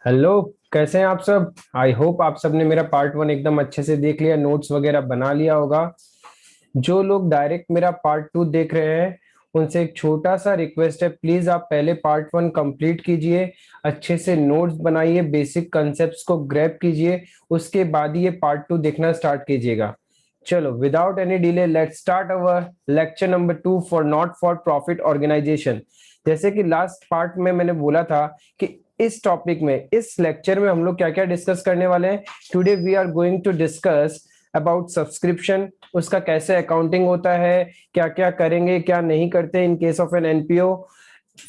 Hello. कैसे हैं आप सब? आई होप आप सब ने मेरा पार्ट वन एकदम अच्छे से देख लिया, नोट्स वगैरह बना लिया होगा। जो लोग डायरेक्ट मेरा पार्ट टू देख रहे हैं उनसे एक छोटा सा रिक्वेस्ट है, प्लीज आप पहले पार्ट वन कंप्लीट कीजिए, अच्छे से नोट्स बनाइए, बेसिक कंसेप्ट्स को ग्रैब कीजिए, उसके बाद ही ये पार्ट टू देखना स्टार्ट कीजिएगा। चलो, without any delay let's start our lecture number two for not for profit organisation. जैसे कि लास्ट पार्ट में मैंने बोला था कि इस टॉपिक में, इस लेक्चर में हम लोग क्या क्या डिस्कस करने वाले हैं। Today we are going to discuss about subscription, उसका कैसे अकाउंटिंग होता है, क्या क्या करेंगे क्या नहीं करते in case of an NPO,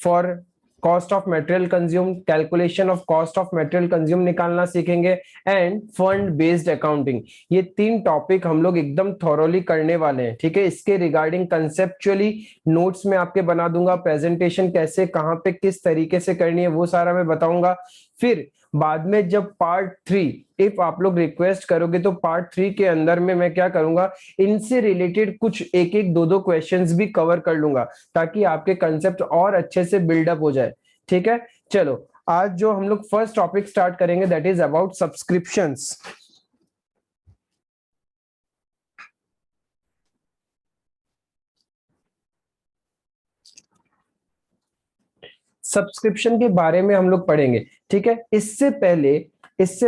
for cost of material consume, calculation of cost of material consume निकालना सीखेंगे, एंड फंड बेस्ड अकाउंटिंग। ये तीन टॉपिक हम लोग एकदम थॉरोली करने वाले हैं, ठीक है। इसके रिगार्डिंग कंसेप्चुअली नोट्स में आपके बना दूंगा, प्रेजेंटेशन कैसे कहां पे किस तरीके से करनी है वो सारा मैं बताऊंगा। फिर बाद में जब पार्ट थ्री, इफ आप लोग रिक्वेस्ट करोगे तो पार्ट थ्री के अंदर में मैं क्या करूंगा, इनसे रिलेटेड कुछ एक एक दो दो क्वेश्चंस भी कवर कर लूंगा, ताकि आपके कंसेप्ट और अच्छे से बिल्डअप हो जाए, ठीक है। चलो, आज जो हम लोग फर्स्ट टॉपिक स्टार्ट करेंगे that is about subscriptions. Subscription के बारे में हम लोग पढ़ेंगे, ठीक है। इससे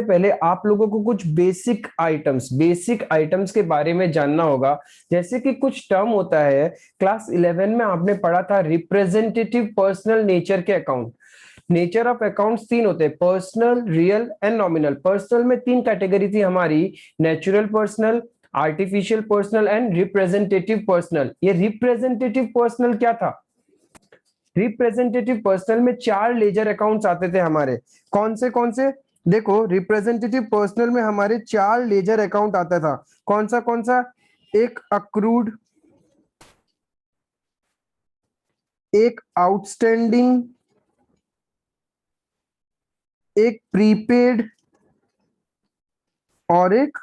पहले आप लोगों को कुछ बेसिक आइटम्स के बारे में जानना होगा। जैसे कि कुछ टर्म होता है, क्लास 11 में आपने पढ़ा था रिप्रेजेंटेटिव पर्सनल नेचर के अकाउंट। नेचर ऑफ अकाउंट्स तीन होते हैं, personal, real and nominal. Personal में तीन कैटेगरी थी हमारी, natural personal, artificial personal and representative personal. ये रिप्रेजेंटेटिव पर्सनल क्या था? रिप्रेजेंटेटिव पर्सनल में चार लेजर अकाउंट्स आते थे हमारे। कौन से? देखो, रिप्रेजेंटेटिव पर्सनल में हमारे चार लेजर अकाउंट आता था। कौन सा? एक अक्रूड, एक आउटस्टैंडिंग, एक प्रीपेड और एक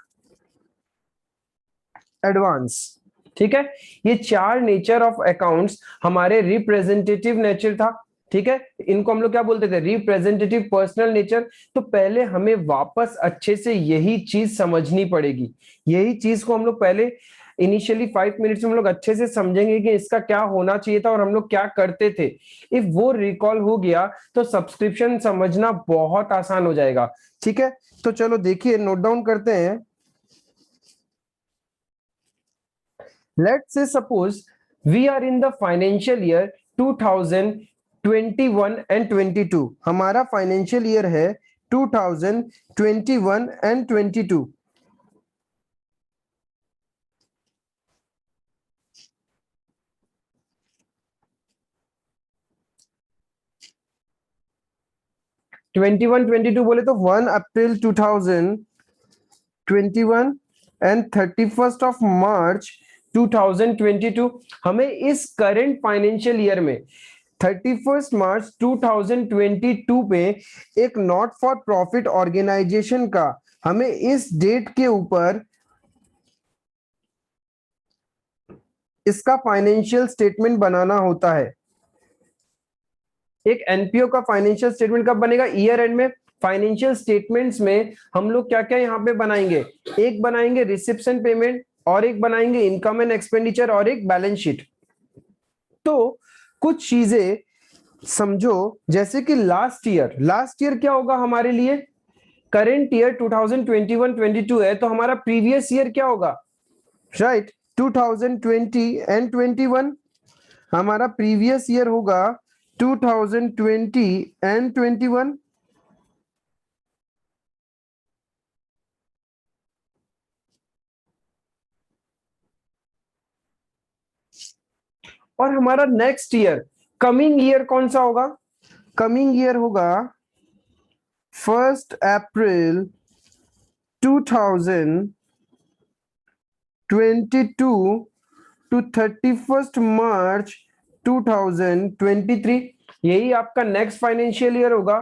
एडवांस, ठीक है। ये चार नेचर ऑफ अकाउंट्स हमारे रिप्रेजेंटेटिव नेचर था, ठीक है। इनको हम लोग क्या बोलते थे? Representative personal nature. तो पहले हमें वापस अच्छे से यही चीज समझनी पड़ेगी। यही चीज को हम लोग पहले इनिशियली 5 मिनट्स में हम लोग अच्छे से समझेंगे कि इसका क्या होना चाहिए था और हम लोग क्या करते थे। इफ वो रिकॉल हो गया तो सब्सक्रिप्शन समझना बहुत आसान हो जाएगा, ठीक है। तो चलो देखिए, नोट डाउन करते हैं। Let's say suppose we are in the financial year 2021 and 22। हमारा फाइनेंशियल ईयर है 2021 and 22। Twenty one twenty two बोले तो 1 अप्रैल 2021 एंड 31 मार्च 2022। हमें इस करंट फाइनेंशियल ईयर में 31 मार्च 2022 पे एक नॉट फॉर प्रॉफिट ऑर्गेनाइजेशन का हमें इस डेट के ऊपर इसका फाइनेंशियल स्टेटमेंट बनाना होता है। एक एनपीओ का फाइनेंशियल स्टेटमेंट कब बनेगा? ईयर एंड में। फाइनेंशियल स्टेटमेंट्स में हम लोग क्या क्या यहाँ पे बनाएंगे? एक बनाएंगे रिसिप्शन पेमेंट, और एक बनाएंगे इनकम एंड एक्सपेंडिचर, और एक बैलेंस शीट। तो कुछ चीजें समझो, जैसे कि लास्ट ईयर क्या होगा हमारे लिए? करंट ईयर 2021-22 है, तो हमारा प्रीवियस ईयर क्या होगा? Right, 2020 and 21। हमारा प्रीवियस ईयर होगा 2020 एंड 21। और हमारा नेक्स्ट ईयर, कमिंग ईयर कौन सा होगा? कमिंग ईयर होगा 1 अप्रैल 2022 टू 31 मार्च 2023। यही आपका नेक्स्ट फाइनेंशियल ईयर होगा।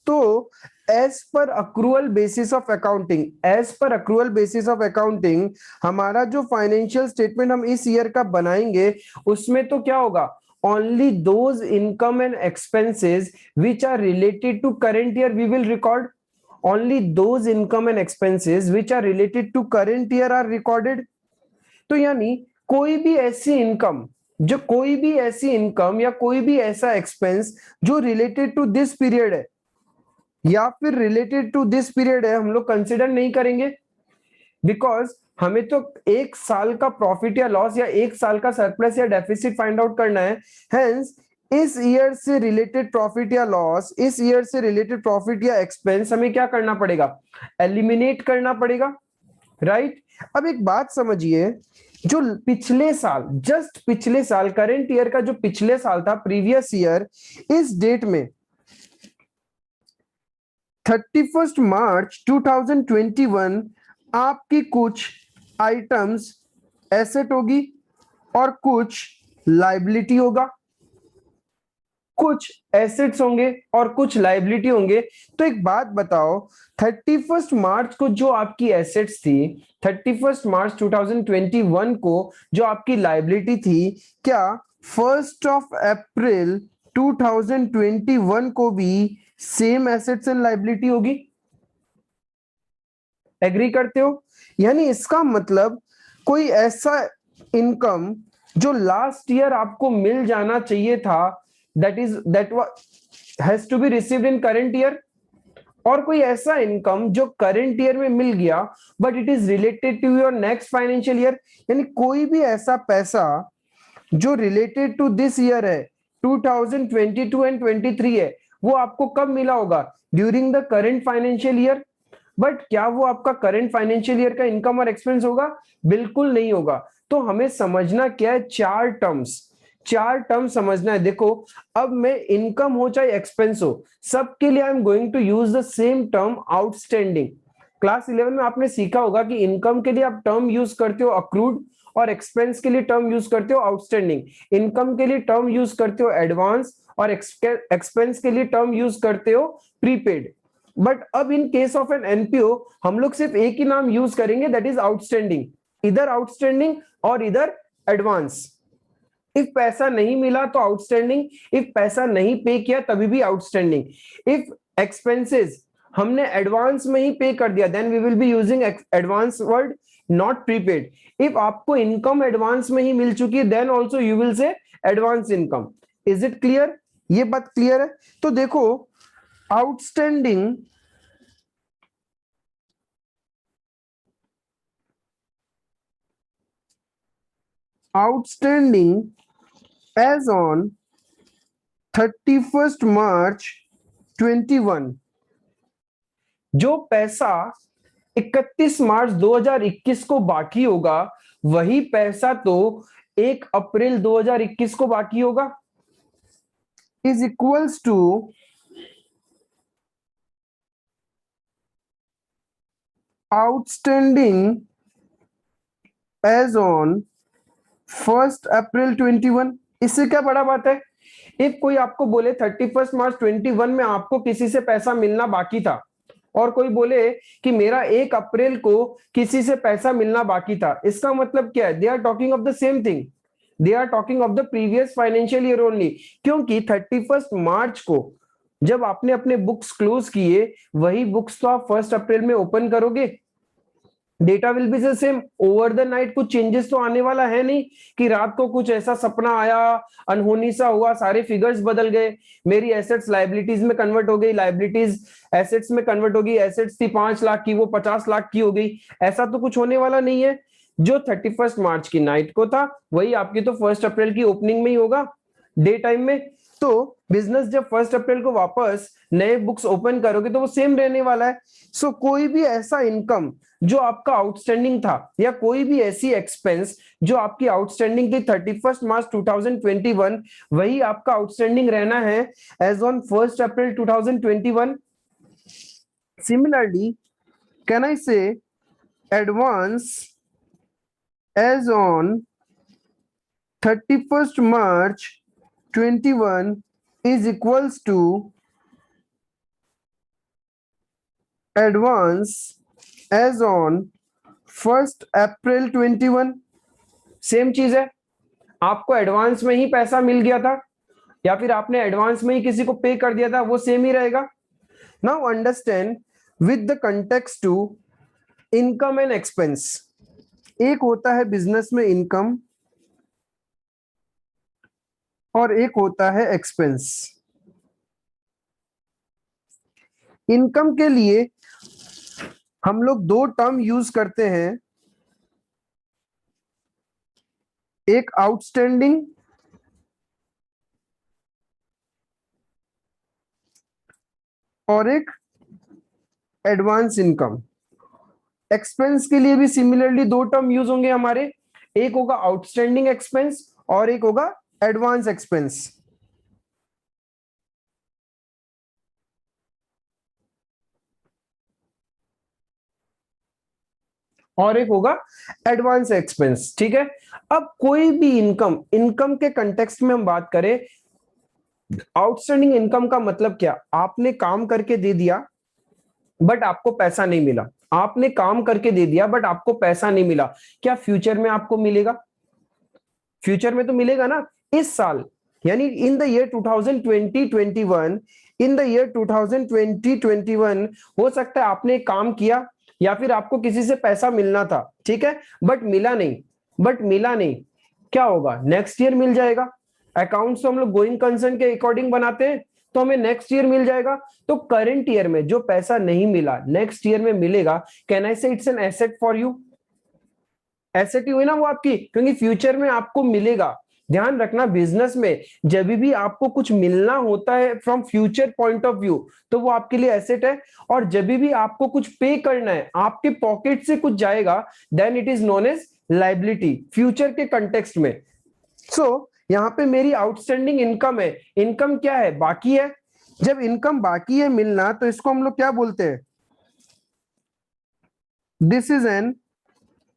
तो as per accrual basis of accounting हमारा जो फाइनेंशियल स्टेटमेंट हम इस ईयर का बनाएंगे, उसमें तो क्या होगा? only those income and expenses which are related to current year we will record. Only those income and expenses which are related to current year are recorded. तो यानी कोई भी ऐसी इनकम या कोई भी ऐसा एक्सपेंस जो रिलेटेड टू दिस पीरियड है या फिर रिलेटेड टू दिस पीरियड है, हम लोग कंसिडर नहीं करेंगे, बिकॉज हमें तो एक साल का प्रॉफिट या लॉस या एक साल का सरप्लस या डेफिसिट फाइंड आउट करना है। हेंस इस ईयर से रिलेटेड प्रॉफिट या लॉस, इस ईयर से रिलेटेड प्रॉफिट या एक्सपेंस हमें क्या करना पड़ेगा, एलिमिनेट करना पड़ेगा, राइट। अब एक बात समझिए, जो पिछले साल, जस्ट पिछले साल, करंट ईयर का जो पिछले साल था, प्रीवियस ईयर, इस डेट में 31 मार्च 2021 आपकी कुछ आइटम्स एसेट होगी और कुछ लाइबिलिटी होगा, कुछ एसेट्स होंगे और कुछ लाइबिलिटी होंगे। तो एक बात बताओ, 31 मार्च को जो आपकी एसेट्स थी, 31 मार्च 2021 को जो आपकी लाइबिलिटी थी, क्या 1 अप्रैल 2021 को भी सेम एसेट्स एंड लाइबिलिटी होगी? एग्री करते हो? यानी इसका मतलब कोई ऐसा इनकम जो लास्ट ईयर आपको मिल जाना चाहिए था, that has to be received in current year, और कोई ऐसा इनकम जो करंट ईयर में मिल गया but it is related to your next financial year. यानी कोई भी ऐसा पैसा जो रिलेटेड टू दिस ईयर है, 2022 एंड 23 है, वो आपको कब मिला होगा, during the current financial year. But क्या वो आपका करंट फाइनेंशियल ईयर का इनकम और एक्सपेंस होगा? बिल्कुल नहीं होगा। तो हमें समझना क्या है, चार टर्म समझना है। देखो, अब मैं इनकम हो चाहे एक्सपेंस हो, सबके लिए I am going to use the same term, outstanding. Class 11 में आपने सीखा होगा कि इनकम के लिए आप टर्म यूज करते हो अक्रूड, और एक्सपेंस के लिए टर्म यूज करते हो आउटस्टैंडिंग। इनकम के लिए टर्म यूज करते हो एडवांस, और एक्सपेंस के लिए टर्म यूज करते हो प्रीपेड। बट अब in case of an NPO हम लोग सिर्फ एक ही नाम यूज करेंगे, दैट इज आउटस्टैंडिंग, इधर आउटस्टैंडिंग और इधर एडवांस। इफ पैसा नहीं मिला तो आउटस्टैंडिंग, इफ पैसा नहीं पे किया तभी भी आउटस्टैंडिंग। इफ एक्सपेंसेस हमने एडवांस में ही पे कर दिया, then we will be using advance word, not prepaid. If आपको इनकम एडवांस में ही मिल चुकी है, then also you will say advance income. Is it clear? ये बात क्लियर है? तो देखो, आउटस्टैंडिंग as on 31 मार्च 21, जो पैसा 31 मार्च 2021 को बाकी होगा, वही पैसा तो 1 अप्रैल 2021 को बाकी होगा, is equals to outstanding as on 1 April 21। इससे क्या बड़ा बात है? इफ कोई आपको बोले 31 मार्च 21 में आपको किसी से पैसा मिलना बाकी था, और कोई बोले कि मेरा 1 अप्रैल को किसी से पैसा मिलना बाकी था, इसका मतलब क्या है? They are talking of the same thing, they are talking of the previous financial year only. क्योंकि 31 मार्च को जब आपने अपने बुक्स क्लोज किए, वही बुक्स तो आप 1 अप्रैल में ओपन करोगे। Data will be the same. Over the night कुछ चेंजेस तो आने वाला है नहीं कि रात को कुछ ऐसा सपना आया, अनहोनी सा हुआ, सारे फिगर्स बदल गए, मेरी एसेट्स लाइबिलिटीज में कन्वर्ट हो गई, लाइबिलिटीज एसेट्स में कन्वर्ट हो गई, एसेट्स थी 5 लाख की वो 50 लाख की हो गई। ऐसा तो कुछ होने वाला नहीं है। जो 31 मार्च की नाइट को था, वही आपकी तो 1 अप्रैल की ओपनिंग में ही होगा, डे टाइम में। तो बिजनेस जब 1 अप्रैल को वापस नए बुक्स ओपन करोगे तो वो सेम रहने वाला है। सो कोई भी ऐसा इनकम जो आपका आउटस्टैंडिंग था, या कोई भी ऐसी एक्सपेंस जो आपकी आउटस्टैंडिंग थी 31 मार्च 2021, वही आपका आउटस्टैंडिंग रहना है as on 1 April 2021। Similarly, can I say advance as on 31 March 21 is equals to advance as on 1 April 21। Same चीज है। आपको एडवांस में ही पैसा मिल गया था या फिर आपने एडवांस में ही किसी को पे कर दिया था, वो सेम ही रहेगा। Now understand with the context to income and expense. एक होता है बिजनेस में इनकम और एक होता है एक्सपेंस। इनकम के लिए हम लोग दो टर्म यूज करते हैं, एक आउटस्टैंडिंग और एक एडवांस इनकम। एक्सपेंस के लिए भी सिमिलरली दो टर्म यूज होंगे हमारे, एक होगा आउटस्टैंडिंग एक्सपेंस और एक होगा एडवांस एक्सपेंस। और एक होगा एडवांस एक्सपेंस, ठीक है। अब कोई भी इनकम, इनकम के कंटेक्स्ट में हम बात करें, आउटस्टैंडिंग इनकम का मतलब क्या, आपने काम करके दे दिया बट आपको पैसा नहीं मिला। आपने काम करके दे दिया बट आपको पैसा नहीं मिला, क्या फ्यूचर में आपको मिलेगा? फ्यूचर में तो मिलेगा ना। इस साल यानी in the year 2020-21, in the year 2020-21 हो सकता है आपने एक काम किया या फिर आपको किसी से पैसा मिलना था, ठीक है, बट मिला नहीं। क्या होगा, नेक्स्ट ईयर मिल जाएगा। अकाउंट्स तो हम लोग गोइंग कंसर्न के अकॉर्डिंग बनाते हैं, तो हमें नेक्स्ट ईयर मिल जाएगा। तो करंट ईयर में जो पैसा नहीं मिला नेक्स्ट ईयर में मिलेगा। Can I say it's an asset for you? Asset ही हुई ना वो आपकी, क्योंकि फ्यूचर में आपको मिलेगा। ध्यान रखना, बिजनेस में जब भी आपको कुछ मिलना होता है from future point of view, तो वो आपके लिए एसेट है। और जब भी आपको कुछ पे करना है, आपके पॉकेट से कुछ जाएगा, then it is known as liability future के कंटेक्स्ट में। सो यहां पे मेरी आउटस्टैंडिंग इनकम है। इनकम क्या है? बाकी है। जब इनकम बाकी है मिलना, तो इसको हम लोग क्या बोलते हैं? This is an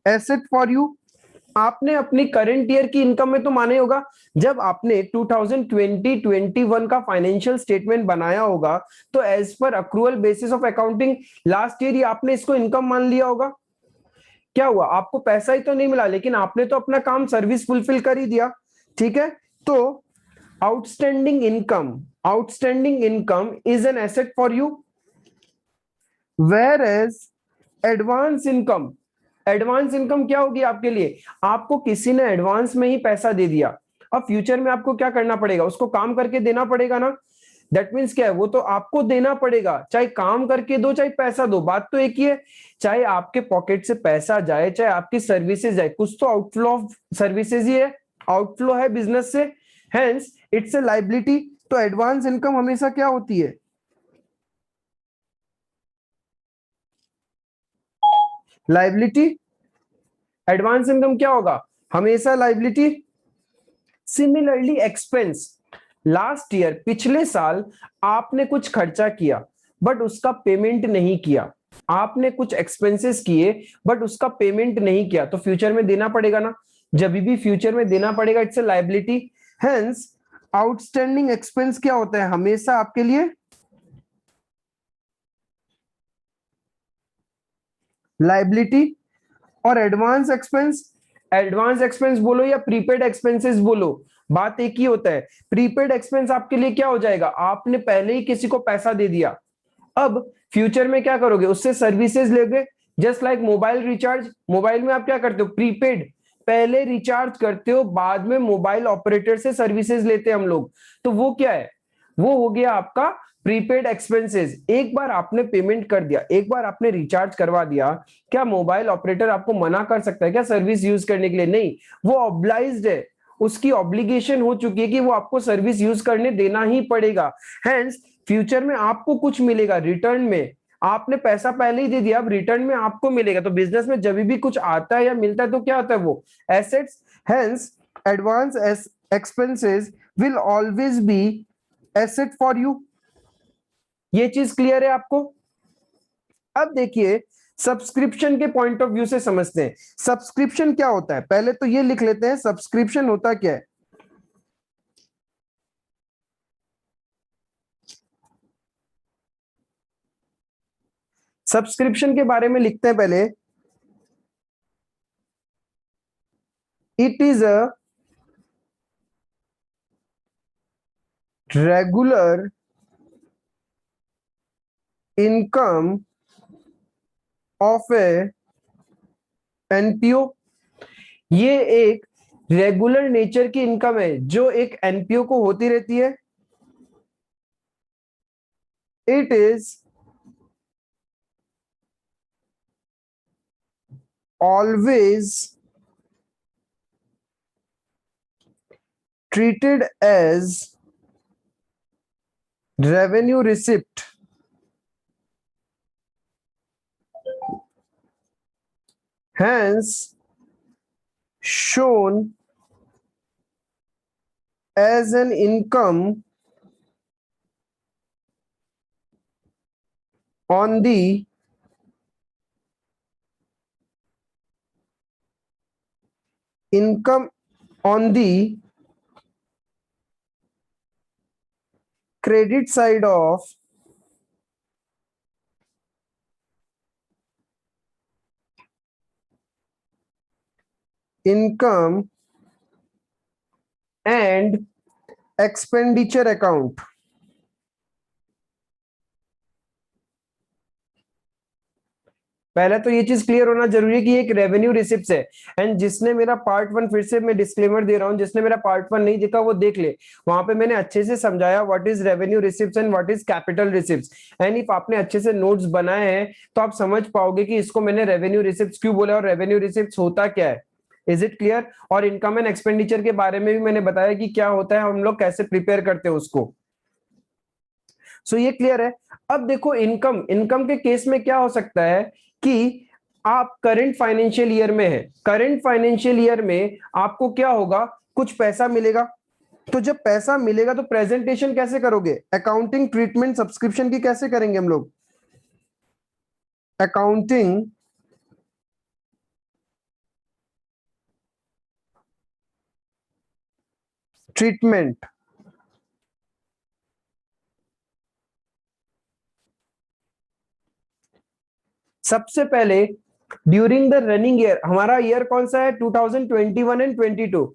asset for you. आपने अपनी करंट ईयर की इनकम में तो माना ही होगा, जब आपने 2020-21 का फाइनेंशियल स्टेटमेंट बनाया होगा, तो एज पर accrual basis of accounting last year ही आपने इसको इनकम मान लिया होगा। क्या हुआ, आपको पैसा ही तो नहीं मिला, लेकिन आपने तो अपना काम, सर्विस फुलफिल कर ही दिया, ठीक है। तो outstanding income is an asset for you, where as advance income क्या होगी आपके लिए? आपको किसी ने एडवांस में ही पैसा दे दिया, अब फ्यूचर में आपको क्या करना पड़ेगा? उसको काम करके देना पड़ेगा ना। दैट मीन्स क्या है, वो तो आपको देना पड़ेगा, चाहे काम करके दो चाहे पैसा दो, बात तो एक ही है। चाहे आपके पॉकेट से पैसा जाए चाहे आपकी सर्विसेज जाए, कुछ तो आउटफ्लो ऑफ सर्विसेज ही है, आउटफ्लो है बिजनेस से, हेंस इट्स ए लाइबिलिटी। तो एडवांस इनकम हमेशा क्या होती है? लाइबिलिटी। एडवांस इनकम क्या होगा? हमेशा liability. Similarly expense, last year, पिछले साल आपने कुछ खर्चा किया बट उसका पेमेंट नहीं किया, आपने कुछ एक्सपेंसेस किए बट उसका पेमेंट नहीं किया, तो फ्यूचर में देना पड़ेगा ना। जब भी फ्यूचर में देना पड़ेगा, it's a liability. Hence outstanding expense क्या होता है? हमेशा आपके लिए लायबिलिटी। और एडवांस एक्सपेंस बोलो या प्रीपेड एक्सपेंसेस बोलो, बात एक ही होता है। प्रीपेड एक्सपेंस आपके लिए क्या हो जाएगा? आपने पहले ही किसी को पैसा दे दिया, अब फ्यूचर में क्या करोगे? उससे सर्विसेज लोगे। Just like mobile recharge, mobile में आप क्या करते हो? प्रीपेड, पहले रिचार्ज करते हो, बाद में मोबाइल ऑपरेटर से सर्विसेज लेते हैं हम लोग। तो वो क्या है? वो हो गया आपका प्रीपेड एक्सपेंसेस। एक बार आपने पेमेंट कर दिया, एक बार आपने रिचार्ज करवा दिया, क्या मोबाइल ऑपरेटर आपको मना कर सकता है क्या सर्विस यूज करने के लिए? नहीं, वो ऑब्लाइज्ड है, उसकी ऑब्लिगेशन हो चुकी है कि वो आपको सर्विस यूज करने देना ही पड़ेगा। हेंस फ्यूचर में आपको कुछ मिलेगा रिटर्न में, आपने पैसा पहले ही दे दिया, अब रिटर्न में आपको मिलेगा। तो बिजनेस में जब भी कुछ आता है या मिलता है, तो क्या होता है? वो assets. Hence advance expenses will always be asset for you. ये चीज क्लियर है आपको? अब देखिए, सब्सक्रिप्शन के पॉइंट ऑफ व्यू से समझते हैं। सब्सक्रिप्शन क्या होता है? पहले तो ये लिख लेते हैं, सब्सक्रिप्शन होता क्या है। सब्सक्रिप्शन के बारे में लिखते हैं पहले। It is a regular income of A NPO. ये एक रेगुलर नेचर की इनकम है जो एक एनपीओ को होती रहती है। It is always treated as revenue receipt, hence shown as an income on the income on the credit side of income and expenditure account। पहले तो ये चीज क्लियर होना जरूरी है कि एक रेवेन्यू रिसिप्ट है। एंड जिसने मेरा पार्ट वन, फिर से मैं डिस्क्लेमर दे रहा हूं, जिसने मेरा पार्ट वन नहीं देखा वो देख ले, वहां पे मैंने अच्छे से समझाया what is revenue receipts and what is capital receipts. And if आपने अच्छे से नोट्स बनाए हैं तो आप समझ पाओगे कि इसको मैंने रेवेन्यू रिसिप्ट्स क्यों बोला और रेवेन्यू रिसिप्ट्स होता क्या है। Is it clear? और इनकम एंड एक्सपेंडिचर के बारे में भी मैंने बताया कि क्या होता है, हम लोग कैसे प्रिपेयर करते हैं उसको। सो ये क्लियर है। अब देखो इनकम, इनकम के केस में क्या हो सकता है कि आप करंट फाइनेंशियल ईयर में है, करंट फाइनेंशियल ईयर में आपको क्या होगा, कुछ पैसा मिलेगा। तो जब पैसा मिलेगा तो प्रेजेंटेशन कैसे करोगे, अकाउंटिंग ट्रीटमेंट सब्सक्रिप्शन की कैसे करेंगे हम लोग, अकाउंटिंग ट्रीटमेंट। सबसे पहले ड्यूरिंग द रनिंग ईयर, हमारा ईयर कौन सा है 2021 and 22।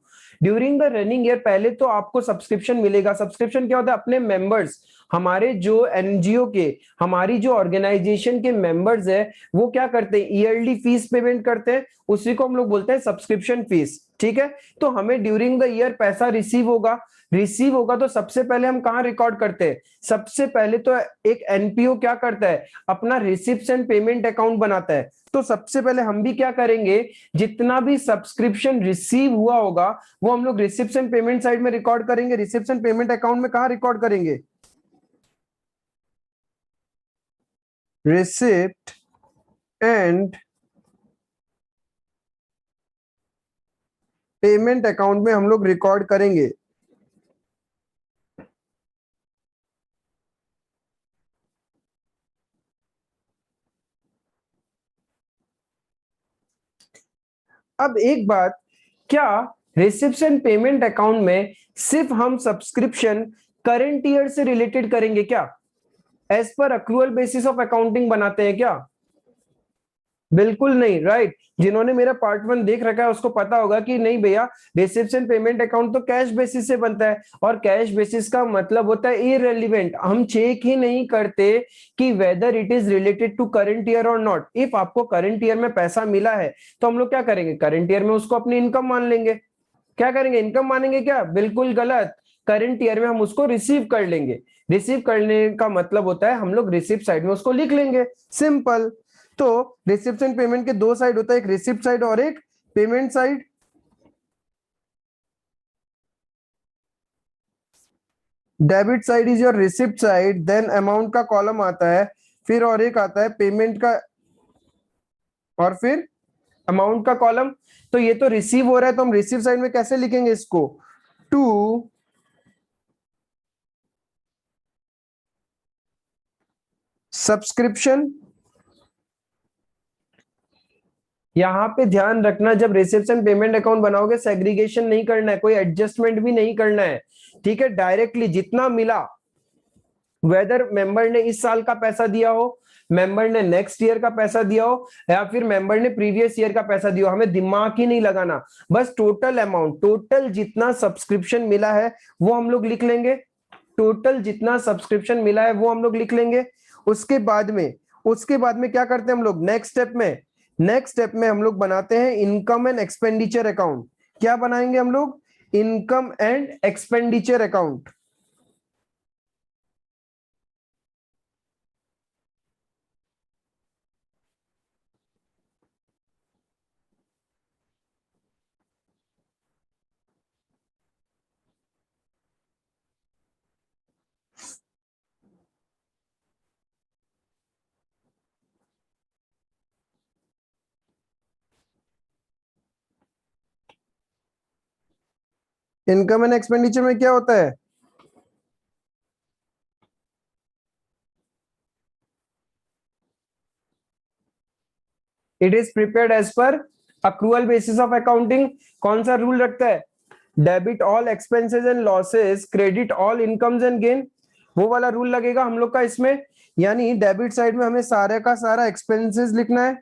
During the running year पहले तो आपको सब्सक्रिप्शन मिलेगा। सब्सक्रिप्शन क्या होता है, अपने मेंबर्स, हमारे जो एनजीओ के, हमारी जो ऑर्गेनाइजेशन के मेंबर्स है वो क्या करते हैं, ईयरली फीस पेमेंट करते हैं, उसी को हम लोग बोलते हैं सब्सक्रिप्शन फीस। ठीक है, तो हमें ड्यूरिंग द ईयर पैसा रिसीव होगा। रिसीव होगा तो सबसे पहले हम कहां रिकॉर्ड करते हैं, सबसे पहले तो एक एनपीओ क्या करता है, अपना रिसिप्ट एंड पेमेंट अकाउंट बनाता है। तो सबसे पहले हम भी क्या करेंगे, जितना भी सब्सक्रिप्शन रिसीव हुआ होगा वो हम लोग रिसिप्ट एंड पेमेंट साइड में रिकॉर्ड करेंगे। रिसिप्ट एंड पेमेंट अकाउंट में कहां रिकॉर्ड करेंगे, रिसिप्ट एंड पेमेंट अकाउंट में हम लोग रिकॉर्ड करेंगे। अब एक बात, क्या रिसिप्ट एंड पेमेंट अकाउंट में सिर्फ हम सब्सक्रिप्शन करंट ईयर से रिलेटेड करेंगे क्या, as per accrual basis of accounting बनाते हैं क्या? बिल्कुल नहीं, राइट। जिन्होंने मेरा पार्ट वन देख रखा है उसको पता होगा कि नहीं भैया, रिसिप्ट एंड पेमेंट अकाउंट तो कैश बेसिस से बनता है, और कैश बेसिस का मतलब होता है इररिलेवेंट। हम चेक ही नहीं करते कि whether it is related to current year और नॉट। इफ आपको करंट ईयर में पैसा मिला है तो हम लोग क्या करेंगे, करंट ईयर में उसको अपनी इनकम मान लेंगे। क्या करेंगे, इनकम मानेंगे क्या? बिल्कुल गलत। करंट ईयर में हम उसको रिसीव कर लेंगे। रिसीव करने का मतलब होता है हम लोग रिसिप्ट साइड में उसको लिख लेंगे, सिंपल। तो रिसिप्ट एंड पेमेंट के दो साइड होता है, एक रिसिप्ट साइड और एक payment side. Debit side is your receipt side, then amount का कॉलम आता है, फिर और एक आता है पेमेंट का, और फिर अमाउंट का कॉलम। तो ये तो रिसीव हो रहा है तो हम रिसीव साइड में कैसे लिखेंगे इसको, टू सब्सक्रिप्शन। यहां पे ध्यान रखना, जब रिसेप्शन पेमेंट अकाउंट बनाओगे सेग्रीगेशन नहीं करना है, कोई एडजस्टमेंट भी नहीं करना है। ठीक है, डायरेक्टली जितना मिला, वेदर मेंबर ने इस साल का पैसा दिया हो, मेंबर ने नेक्स्ट ईयर का पैसा दिया हो, या फिर मेंबर ने प्रीवियस ईयर का पैसा दिया हो, हमें दिमाग ही नहीं लगाना। बस टोटल अमाउंट, टोटल जितना सब्सक्रिप्शन मिला है वो हम लोग लिख लेंगे, टोटल जितना सब्सक्रिप्शन मिला है वो हम लोग लिख लेंगे। उसके बाद में क्या करते हैं हम लोग, नेक्स्ट स्टेप में हम लोग बनाते हैं इनकम एंड एक्सपेंडिचर अकाउंट। क्या बनाएंगे हम लोग, income and expenditure account. Income and expenditure में क्या होता है, it is prepared as per accrual basis of accounting. कौन सा रूल रखता है, debit all expenses and losses, credit all incomes and gain, वो वाला रूल लगेगा हम लोग का इसमें। यानी डेबिट साइड में हमें सारे का सारा एक्सपेंसेस लिखना है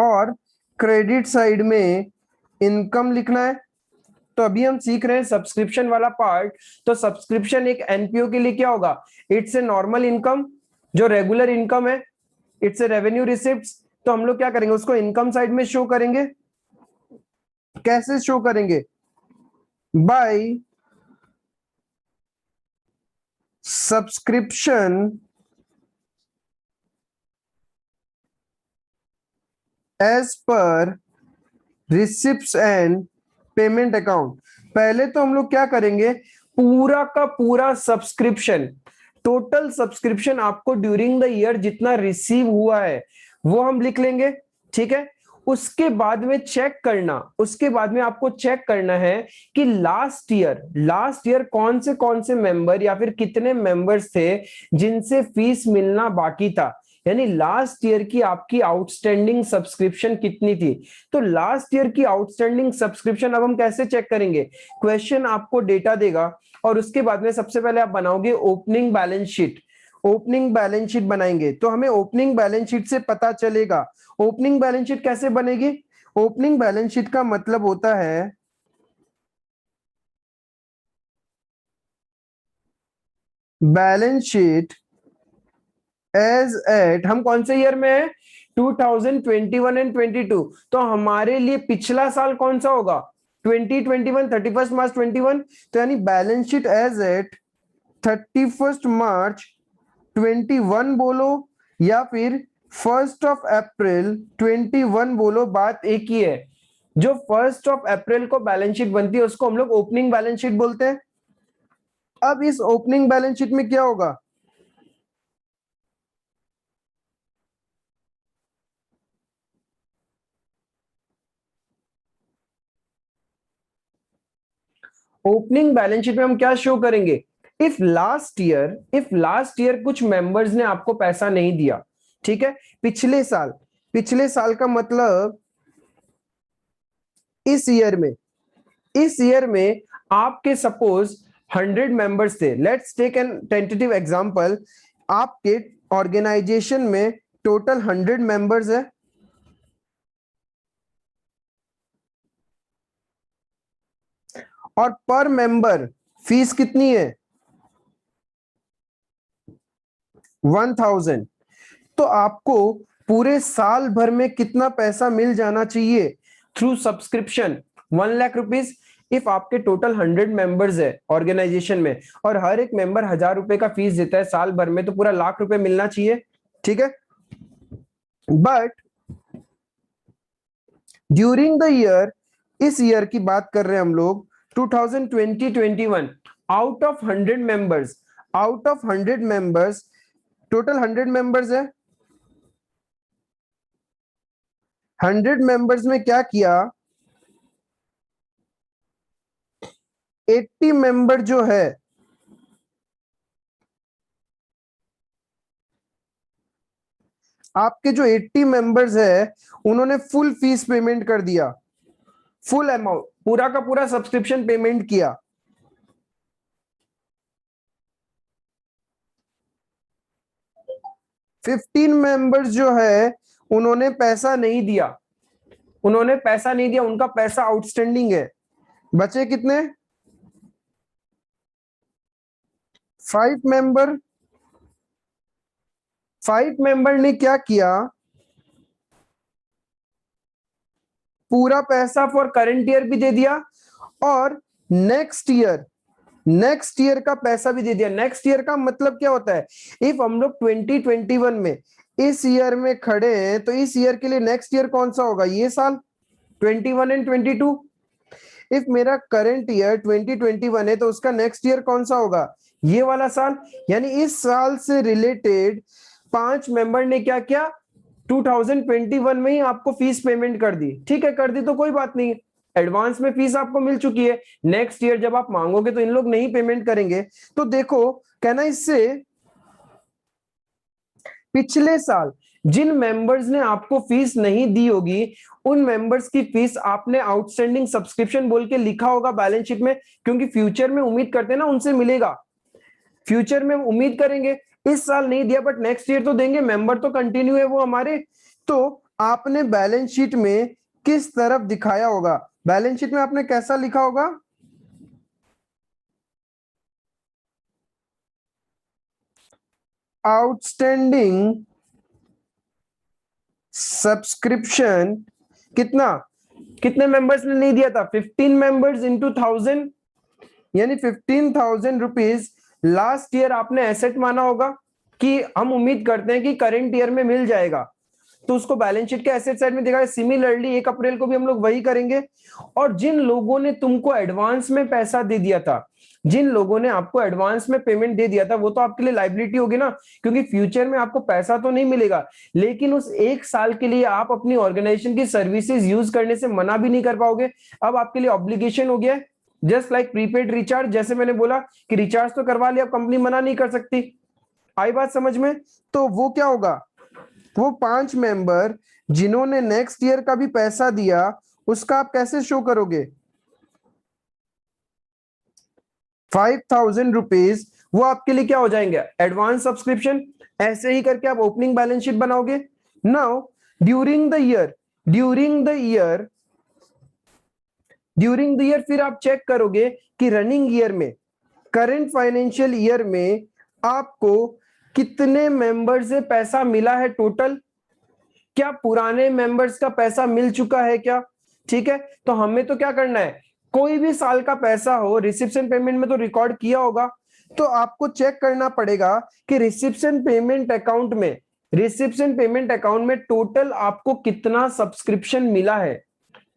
और क्रेडिट साइड में इनकम लिखना है। तो अभी हम सीख रहे हैं सब्सक्रिप्शन वाला पार्ट। तो सब्सक्रिप्शन एक एनपीओ के लिए क्या होगा, इट्स ए नॉर्मल इनकम, जो रेगुलर इनकम है, इट्स ए रेवेन्यू रिसिप्ट्स। तो हम लोग क्या करेंगे, उसको इनकम साइड में शो करेंगे। कैसे शो करेंगे, by subscription as per receipts and payment account. पहले तो हम लोग क्या करेंगे, पूरा का पूरा सब्सक्रिप्शन, टोटल सब्सक्रिप्शन आपको ड्यूरिंग द ईयर जितना रिसीव हुआ है वो हम लिख लेंगे, ठीक है। उसके बाद में आपको चेक करना है कि लास्ट ईयर कौन से मेंबर या फिर कितने मेंबर्स थे जिनसे फीस मिलना बाकी था। यानी लास्ट ईयर की आपकी आउटस्टैंडिंग सब्सक्रिप्शन कितनी थी। तो लास्ट ईयर की आउटस्टैंडिंग सब्सक्रिप्शन अब हम कैसे चेक करेंगे, क्वेश्चन आपको डेटा देगा और उसके बाद में सबसे पहले आप बनाओगे ओपनिंग बैलेंस शीट बनाएंगे। तो हमें ओपनिंग बैलेंस शीट से पता चलेगा, ओपनिंग बैलेंस शीट कैसे बनेगी। ओपनिंग बैलेंस शीट का मतलब होता है बैलेंस शीट एज एट, हम कौन से ईयर में है, 2021 एंड 22। तो हमारे लिए पिछला साल कौन सा होगा, 2021, 31 मार्च 21। तो यानी balance sheet as eight 31 March 21 बोलो या फिर 1 अप्रैल 21 बोलो, बात एक ही है। जो 1 अप्रैल को बैलेंस शीट बनती है उसको हम लोग ओपनिंग बैलेंस शीट बोलते हैं। अब इस ओपनिंग बैलेंस शीट में क्या होगा, ओपनिंग बैलेंस शीट में हम क्या शो करेंगे, इफ लास्ट ईयर कुछ मेंबर्स ने आपको पैसा नहीं दिया, ठीक है, पिछले साल का मतलब इस ईयर में आपके सपोज 100 मेंबर्स थे। Let's take a tentative example, आपके ऑर्गेनाइजेशन में टोटल 100 मेंबर्स है और पर मेंबर फीस कितनी है, 1000। तो आपको पूरे साल भर में कितना पैसा मिल जाना चाहिए through subscription, 1 lakh rupees. If आपके टोटल 100 मेंबर्स है ऑर्गेनाइजेशन में और हर एक मेंबर 1000 रुपए का फीस देता है साल भर में, तो पूरा लाख रुपए मिलना चाहिए, ठीक है। बट ड्यूरिंग द ईयर, इस ईयर की बात कर रहे हैं हम लोग 2020-21, out of 100 members, total 100 members है, 100 मेंबर्स में क्या किया, 80 मेंबर जो है, आपके जो 80 मेंबर्स है उन्होंने फुल फीस पेमेंट कर दिया, फुल अमाउंट, पूरा का पूरा सब्सक्रिप्शन पेमेंट किया। 15 मेंबर्स जो है उन्होंने पैसा नहीं दिया, उनका पैसा आउटस्टैंडिंग है। बचे कितने? 5 मेंबर। 5 मेंबर ने क्या किया, पूरा पैसा फॉर करंट ईयर भी दे दिया और नेक्स्ट ईयर का पैसा भी दे दिया। नेक्स्ट ईयर का मतलब क्या होता है, इफ हम लोग 2021 में इस ईयर में खड़े हैं तो इस ईयर के लिए नेक्स्ट ईयर कौन सा होगा, ये साल 21 एंड 22। इफ मेरा करंट ईयर 2021 है तो उसका नेक्स्ट ईयर कौन सा होगा, ये वाला साल। यानी इस साल से रिलेटेड 5 मेंबर ने क्या किया, 2021 में ही आपको फीस पेमेंट कर दी। ठीक है, कर दी तो कोई बात नहीं, एडवांस में फीस आपको मिल चुकी है। नेक्स्ट ईयर जब आप मांगोगे तो इन लोग नहीं पेमेंट करेंगे। तो देखो कहना इससे, पिछले साल जिन मेंबर्स ने आपको फीस नहीं दी होगी उन मेंबर्स की फीस आपने आउटस्टैंडिंग सब्सक्रिप्शन बोल के लिखा होगा बैलेंस शीट में, क्योंकि फ्यूचर में उम्मीद करते हैं ना उनसे मिलेगा, फ्यूचर में उम्मीद करेंगे। इस साल नहीं दिया बट नेक्स्ट ईयर तो देंगे, मेंबर तो कंटिन्यू है वो हमारे। तो आपने बैलेंस शीट में किस तरफ दिखाया होगा, बैलेंस शीट में आपने कैसा लिखा होगा, आउटस्टैंडिंग सब्सक्रिप्शन कितना, कितने मेंबर्स ने नहीं दिया था, 15 मेंबर्स इंटू 1000, यानी 15,000 रुपीज लास्ट ईयर आपने एसेट माना होगा कि हम उम्मीद करते हैं कि करंट ईयर में मिल जाएगा, तो उसको बैलेंस शीट के एसेट साइड में दिखाया। सिमिलरली 1 अप्रैल को भी हम लोग वही करेंगे। और जिन लोगों ने तुमको एडवांस में पैसा दे दिया था, जिन लोगों ने आपको एडवांस में पेमेंट दे दिया था, वो तो आपके लिए लायबिलिटी होगी ना, क्योंकि फ्यूचर में आपको पैसा तो नहीं मिलेगा, लेकिन उस 1 साल के लिए आप अपनी ऑर्गेनाइजेशन की सर्विसेज यूज करने से मना भी नहीं कर पाओगे। अब आपके लिए ऑब्लिगेशन हो गया है, जस्ट लाइक प्रीपेड रिचार्ज। जैसे मैंने बोला कि रिचार्ज तो करवा लिया, कंपनी मना नहीं कर सकती। आई बात समझ में? तो वो क्या होगा, वो 5 मेंबर जिन्होंने नेक्स्ट ईयर का भी पैसा दिया उसका आप कैसे शो करोगे, 5,000 रुपीज वो आपके लिए क्या हो जाएंगे, एडवांस सब्सक्रिप्शन। ऐसे ही करके आप ओपनिंग बैलेंस शीट बनाओगे। Now during the year, during the year फिर आप चेक करोगे कि रनिंग ईयर में, करंट फाइनेंशियल ईयर में आपको कितने मेंबर से पैसा मिला है टोटल, क्या पुराने मेंबर्स का पैसा मिल चुका है क्या। ठीक है, तो हमें तो क्या करना है, कोई भी साल का पैसा हो रिसिप्शन पेमेंट में तो रिकॉर्ड किया होगा, तो आपको चेक करना पड़ेगा कि रिसिप्शन पेमेंट अकाउंट में टोटल आपको कितना सब्सक्रिप्शन मिला है,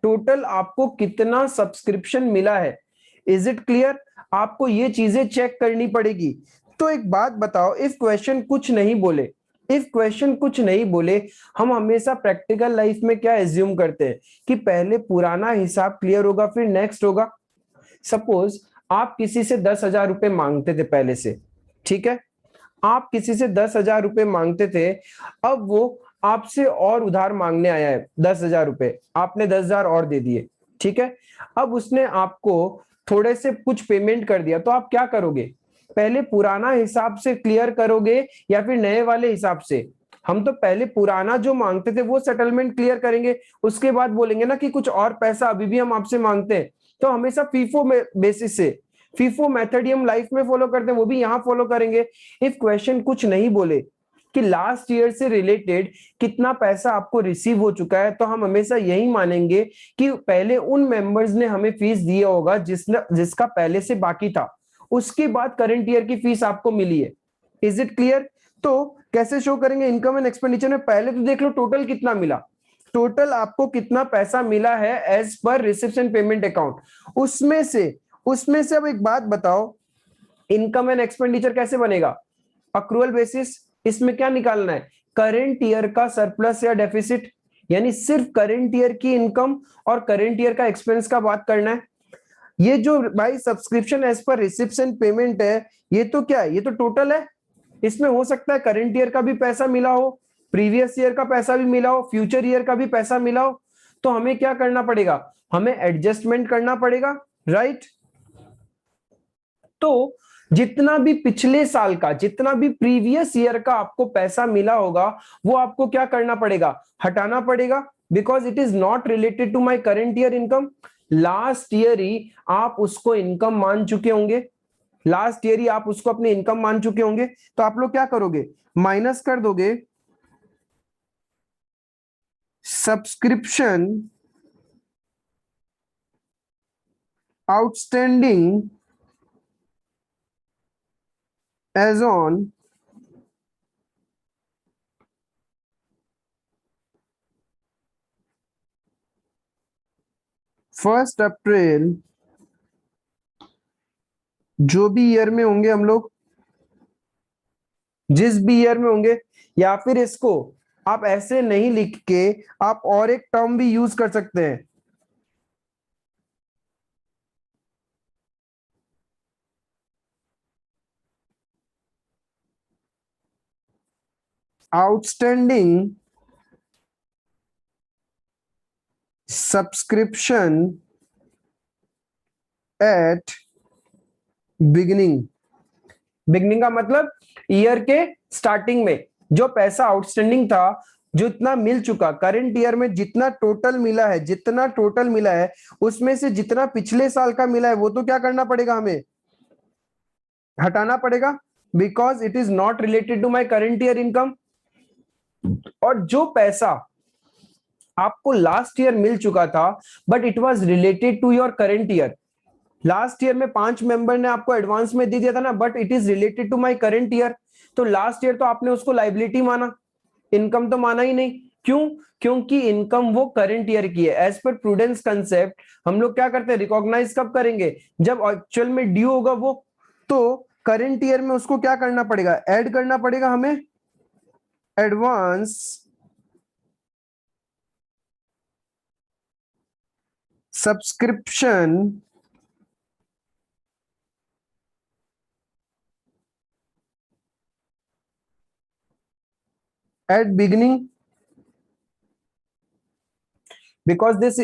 टोटल आपको कितना सब्सक्रिप्शन मिला है। Is it clear? आपको ये चीजें चेक करनी पड़ेगी। तो एक बात बताओ, इफ क्वेश्चन कुछ नहीं बोले, हम हमेशा प्रैक्टिकल लाइफ में क्या एज्यूम करते हैं कि पहले पुराना हिसाब क्लियर होगा फिर नेक्स्ट होगा। सपोज आप किसी से 10,000 रुपए मांगते थे पहले से, ठीक है, आप किसी से 10,000 रुपए मांगते थे, अब वो आपसे और उधार मांगने आया है 10,000 रुपए, आपने 10,000 और दे दिए, ठीक है। अब उसने आपको थोड़े से कुछ पेमेंट कर दिया, तो आप क्या करोगे, पहले पुराना हिसाब से क्लियर करोगे या फिर नए वाले हिसाब से। हम तो पहले पुराना जो मांगते थे वो सेटलमेंट क्लियर करेंगे, उसके बाद बोलेंगे ना कि कुछ और पैसा अभी भी हम आपसे मांगते हैं, तो हमेशा फीफो बेसिस से, फीफो मेथड हम लाइफ में फॉलो करते हैं, वो भी यहां फॉलो करेंगे। इफ क्वेश्चन कुछ नहीं बोले कि लास्ट ईयर से रिलेटेड कितना पैसा आपको रिसीव हो चुका है, तो हम हमेशा यही मानेंगे कि पहले उन मेंबर्स ने हमें फीस दिया होगा जिसका पहले से बाकी था, उसके बाद करंट ईयर की फीस आपको मिली है। Is it clear? तो कैसे शो करेंगे इनकम एंड एक्सपेंडिचर में, पहले तो देख लो टोटल कितना मिला, टोटल आपको कितना पैसा मिला है as per reception payment account, उसमें से अब एक बात बताओ, इनकम एंड एक्सपेंडिचर कैसे बनेगा, अक्रूवल बेसिस। इसमें क्या निकालना है, करंट ईयर का सरप्लस या डेफिसिट, यानी सिर्फ करंट ईयर की इनकम और करंट ईयर का एक्सपेंस का बात करना है। ये जो भाई subscription as per reception payment है, ये तो क्या है, ये तो टोटल है, इसमें हो सकता है करंट ईयर का भी पैसा मिला हो, प्रीवियस ईयर का पैसा भी मिला हो, फ्यूचर ईयर का भी पैसा मिला हो, तो हमें क्या करना पड़ेगा, हमें एडजस्टमेंट करना पड़ेगा, राइट। तो जितना भी पिछले साल का, जितना भी प्रीवियस ईयर का आपको पैसा मिला होगा, वो आपको क्या करना पड़ेगा, हटाना पड़ेगा, because it is not related to my current year income. Last year ही आप उसको इनकम मान चुके होंगे, लास्ट ईयर ही आप उसको अपनी इनकम मान चुके होंगे। तो आप लोग क्या करोगे, माइनस कर दोगे subscription outstanding as on first April, जो भी ईयर में होंगे हम लोग, जिस भी ईयर में होंगे। या फिर इसको आप ऐसे नहीं लिख के आप और एक टर्म भी यूज कर सकते हैं, outstanding subscription at beginning. Beginning का मतलब ईयर के स्टार्टिंग में जो पैसा आउटस्टैंडिंग था, जो इतना मिल चुका, करंट ईयर में जितना टोटल मिला है, जितना टोटल मिला है उसमें से जितना पिछले साल का मिला है वो तो क्या करना पड़ेगा, हमें हटाना पड़ेगा, because it is not related to my current year income. और जो पैसा आपको लास्ट ईयर मिल चुका था but it was related to your current year, last year में 5 मेंबर ने आपको एडवांस में दे दिया था ना, but it is related to my current year, तो लास्ट ईयर तो आपने उसको लाइबिलिटी माना, इनकम तो माना ही नहीं। क्यों? क्योंकि इनकम वो करंट ईयर की है। एज पर प्रूडेंस कंसेप्ट हम लोग क्या करते हैं, रिकॉग्नाइज कब करेंगे, जब एक्चुअल में ड्यू होगा वो। तो करंट ईयर में उसको क्या करना पड़ेगा, ऐड करना पड़ेगा हमें advance subscription at beginning, because this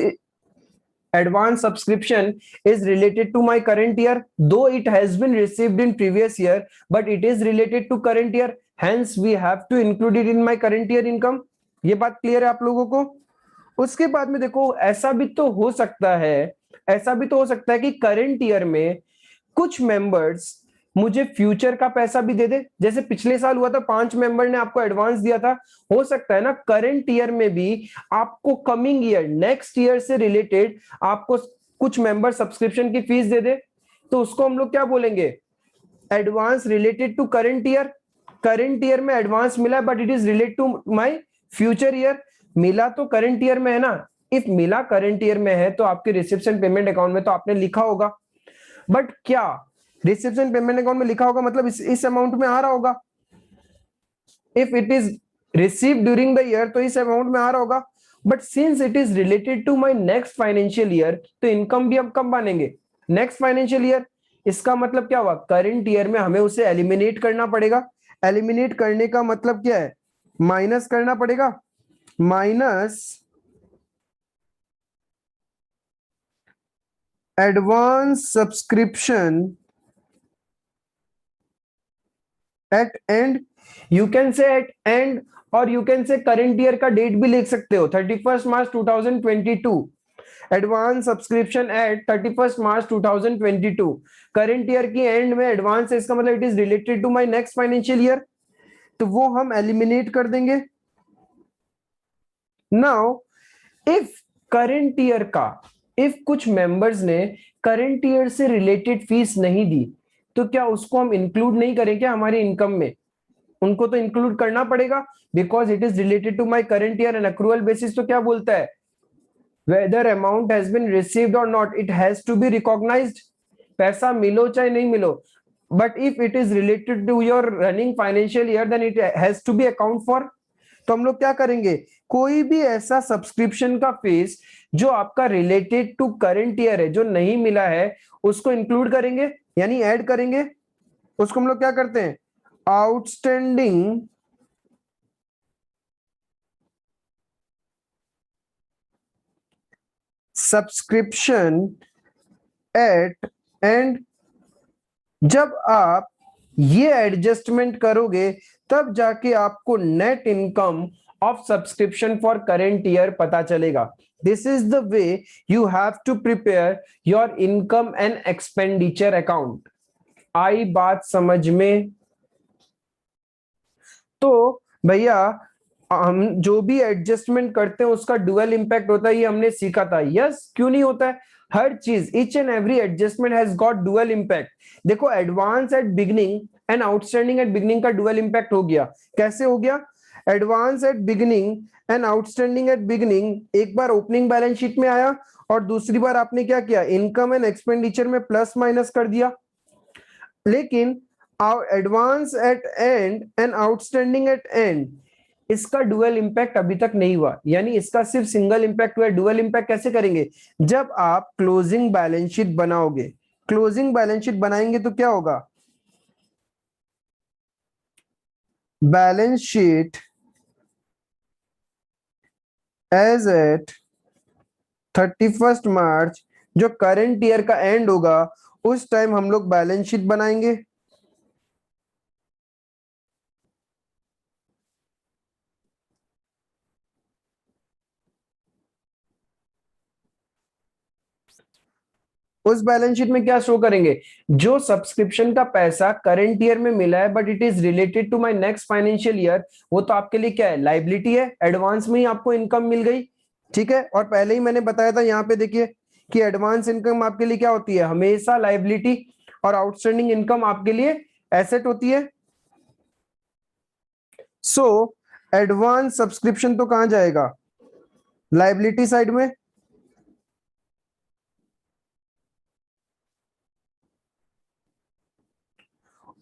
advance subscription is related to my current year, though it has been received in previous year but it is related to current year, hence we have to include it in my current year income। ये बात clear है आप लोगों को? उसके बाद में देखो, ऐसा भी तो हो सकता है, ऐसा भी तो हो सकता है कि करंट ईयर में कुछ मेंबर्स मुझे फ्यूचर का पैसा भी दे दे, जैसे पिछले साल हुआ था, 5 मेंबर ने आपको एडवांस दिया था। हो सकता है ना करंट ईयर में भी आपको कमिंग ईयर, नेक्स्ट ईयर से रिलेटेड आपको कुछ मेंबर सब्सक्रिप्शन की फीस दे दे, तो उसको हम लोग क्या बोलेंगे, advance related to current year. Current year में एडवांस मिला but it is related to my future year. मिला तो करंट ईयर में है ना, इफ मिला करंट ईयर में है तो आपके रिसेप्शन पेमेंट अकाउंट में तो आपने लिखा होगा, बट क्या रिसेप्शन पेमेंट अकाउंट में लिखा होगा मतलब इस अमाउंट में आ रहा होगा। If it is receive during the year तो इस अमाउंट में आ रहा होगा, but since it is related to my next financial year तो इनकम भी अब कब बनेंगे, नेक्स्ट फाइनेंशियल ईयर। इसका मतलब क्या हुआ, करंट ईयर में हमें उसे एलिमिनेट करना पड़ेगा। एलिमिनेट करने का मतलब क्या है, माइनस करना पड़ेगा, minus advance subscription at end, you can say at end और you can say current year का डेट भी लिख सकते हो, 31 March 2022, advance subscription at 31 March 2022। Current year की एंड में एडवांस है, इसका मतलब it is related to my next financial year, तो वो हम एलिमिनेट कर देंगे। नाउ इफ करंट ईयर का, इफ कुछ मेंबर्स ने करंट ईयर से रिलेटेड फीस नहीं दी तो क्या उसको हम इंक्लूड नहीं करें क्या हमारी इनकम में? उनको तो इंक्लूड करना पड़ेगा, because it is related to my current year and accrual basis तो क्या बोलता है, whether amount has been received or not it has to be recognized। पैसा मिलो चाहे नहीं मिलो, but if it is related to your running financial year then it has to be account for। तो हम लोग क्या करेंगे, कोई भी ऐसा सब्सक्रिप्शन का फीस जो आपका रिलेटेड टू करंट ईयर है, जो नहीं मिला है, उसको इंक्लूड करेंगे यानी ऐड करेंगे। उसको हम लोग क्या करते हैं, आउटस्टैंडिंग सब्सक्रिप्शन एट एंड। जब आप ये एडजस्टमेंट करोगे तब जाके आपको net income of subscription for current year पता चलेगा। This is the way you have to prepare your income and expenditure account. आई बात समझ में? तो भैया हम जो भी एडजस्टमेंट करते हैं उसका डुअल इंपैक्ट होता है, ये हमने सीखा था। यस, क्यों नहीं होता है? हर चीज, each and every adjustment has got dual impact. देखो, advance at beginning and outstanding at beginning का डुअल इंपैक्ट हो गया। कैसे हो गया? Advance at beginning and outstanding at beginning एक बार ओपनिंग बैलेंस शीट में आया, और दूसरी बार आपने क्या किया? इनकम एंड एक्सपेंडिचर में प्लस माइनस कर दिया। लेकिन advance at and and outstanding eight and, इसका डुअल इंपैक्ट अभी तक नहीं हुआ, यानी इसका सिर्फ सिंगल इंपैक्ट हुआ है। डुअल इंपैक्ट कैसे करेंगे? जब आप क्लोजिंग बैलेंस शीट बनाओगे। क्लोजिंग बैलेंस शीट बनाएंगे तो क्या होगा? बैलेंस शीट एज एट 31 मार्च, जो करंट ईयर का एंड होगा, उस टाइम हम लोग बैलेंस शीट बनाएंगे। उस बैलेंस शीट में क्या शो करेंगे? जो सब्सक्रिप्शन का पैसा करंट ईयर में मिला है but it is related to my next financial year, वो तो आपके लिए क्या है? लाइबिलिटी है। एडवांस में ही आपको इनकम मिल गई, ठीक है। और पहले ही मैंने बताया था यहाँ पे, देखिए कि एडवांस इनकम आपके लिए क्या होती है? हमेशा लाइबिलिटी, और आउटस्टैंडिंग इनकम आपके लिए एसेट होती है। सो एडवांस सब्सक्रिप्शन तो कहां जाएगा? लाइबिलिटी साइड में।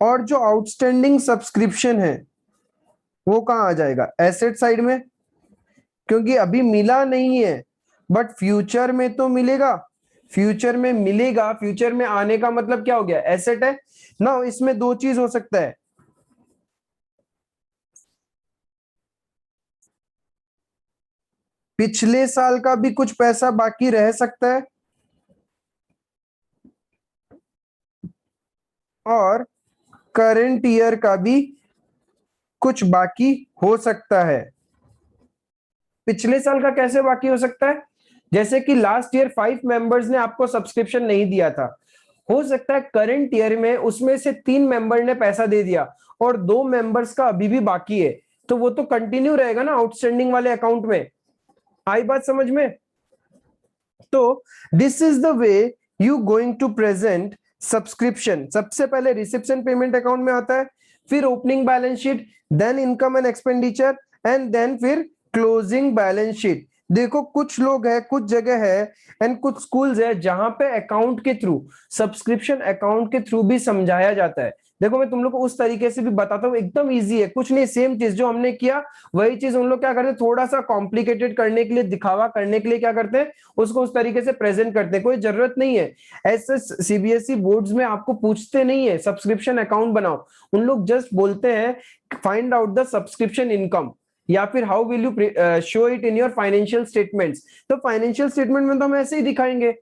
और जो आउटस्टैंडिंग सब्सक्रिप्शन है वो कहां आ जाएगा? एसेट साइड में, क्योंकि अभी मिला नहीं है बट फ्यूचर में तो मिलेगा। फ्यूचर में मिलेगा, फ्यूचर में आने का मतलब क्या हो गया? एसेट है ना। इसमें दो चीज हो सकता है, पिछले साल का भी कुछ पैसा बाकी रह सकता है, और करंट ईयर का भी कुछ बाकी हो सकता है। पिछले साल का कैसे बाकी हो सकता है? जैसे कि लास्ट ईयर 5 मेंबर्स ने आपको सब्सक्रिप्शन नहीं दिया था, हो सकता है करंट ईयर में उसमें से 3 मेंबर ने पैसा दे दिया और 2 मेंबर्स का अभी भी बाकी है, तो वो तो कंटिन्यू रहेगा ना आउटस्टैंडिंग वाले अकाउंट में। आई बात समझ में? तो this is the way you going to present subscription. सबसे पहले रिसेप्शन पेमेंट अकाउंट में आता है, फिर opening balance sheet, then income and expenditure, and then फिर क्लोजिंग बैलेंस शीट। देखो, कुछ लोग है, कुछ जगह है एंड कुछ स्कूल्स है जहां पे अकाउंट के थ्रू, सब्सक्रिप्शन अकाउंट के थ्रू भी समझाया जाता है। देखो, मैं तुम लोग को उस तरीके से भी बताता हूँ, एकदम इजी है, कुछ नहीं, सेम चीज जो हमने किया वही चीज उन लोग क्या करते हैं, थोड़ा सा कॉम्प्लिकेटेड करने के लिए, दिखावा करने के लिए क्या करते हैं, उसको उस तरीके से प्रेजेंट करते हैं। कोई जरूरत नहीं है, ऐसे सीबीएसई बोर्ड्स में आपको पूछते नहीं है सब्सक्रिप्शन अकाउंट बनाओ। उन लोग जस्ट बोलते हैं find out the subscription income, या फिर how will you show it in your financial statements. तो फाइनेंशियल स्टेटमेंट में तो हम ऐसे ही दिखाएंगे,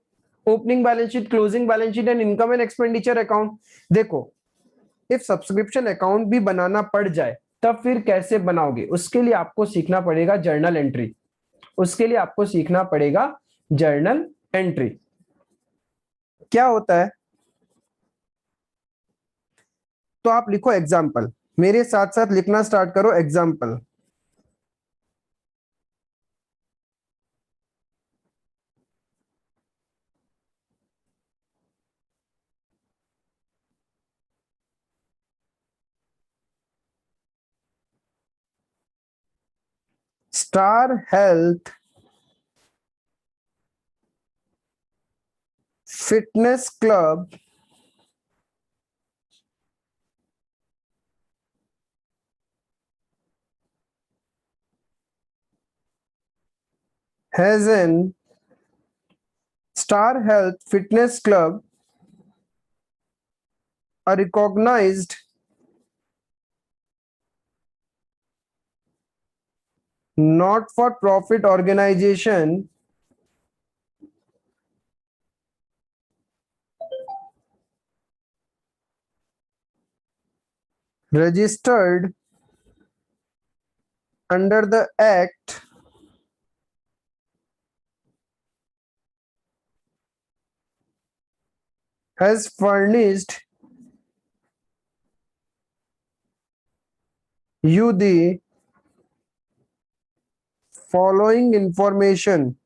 opening balance sheet, closing balance sheet and income and expenditure account. देखो, इफ सब्सक्रिप्शन अकाउंट भी बनाना पड़ जाए तब फिर कैसे बनाओगे? उसके लिए आपको सीखना पड़ेगा जर्नल एंट्री। उसके लिए आपको सीखना पड़ेगा जर्नल एंट्री। क्या होता है? तो आप लिखो एग्जाम्पल, मेरे साथ साथ लिखना स्टार्ट करो example. Star health fitness club has an Star Health Fitness Club, a recognized not-for-profit organization registered under the act has furnished you the following information.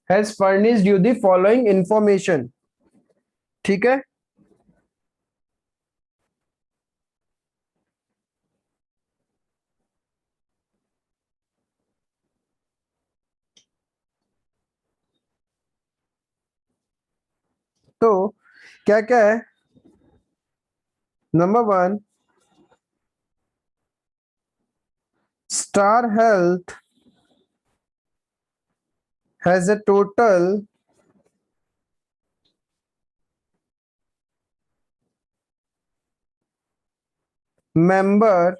Has furnished you the following information. ठीक है, तो क्या क्या है? Number 1, Star Health has a total member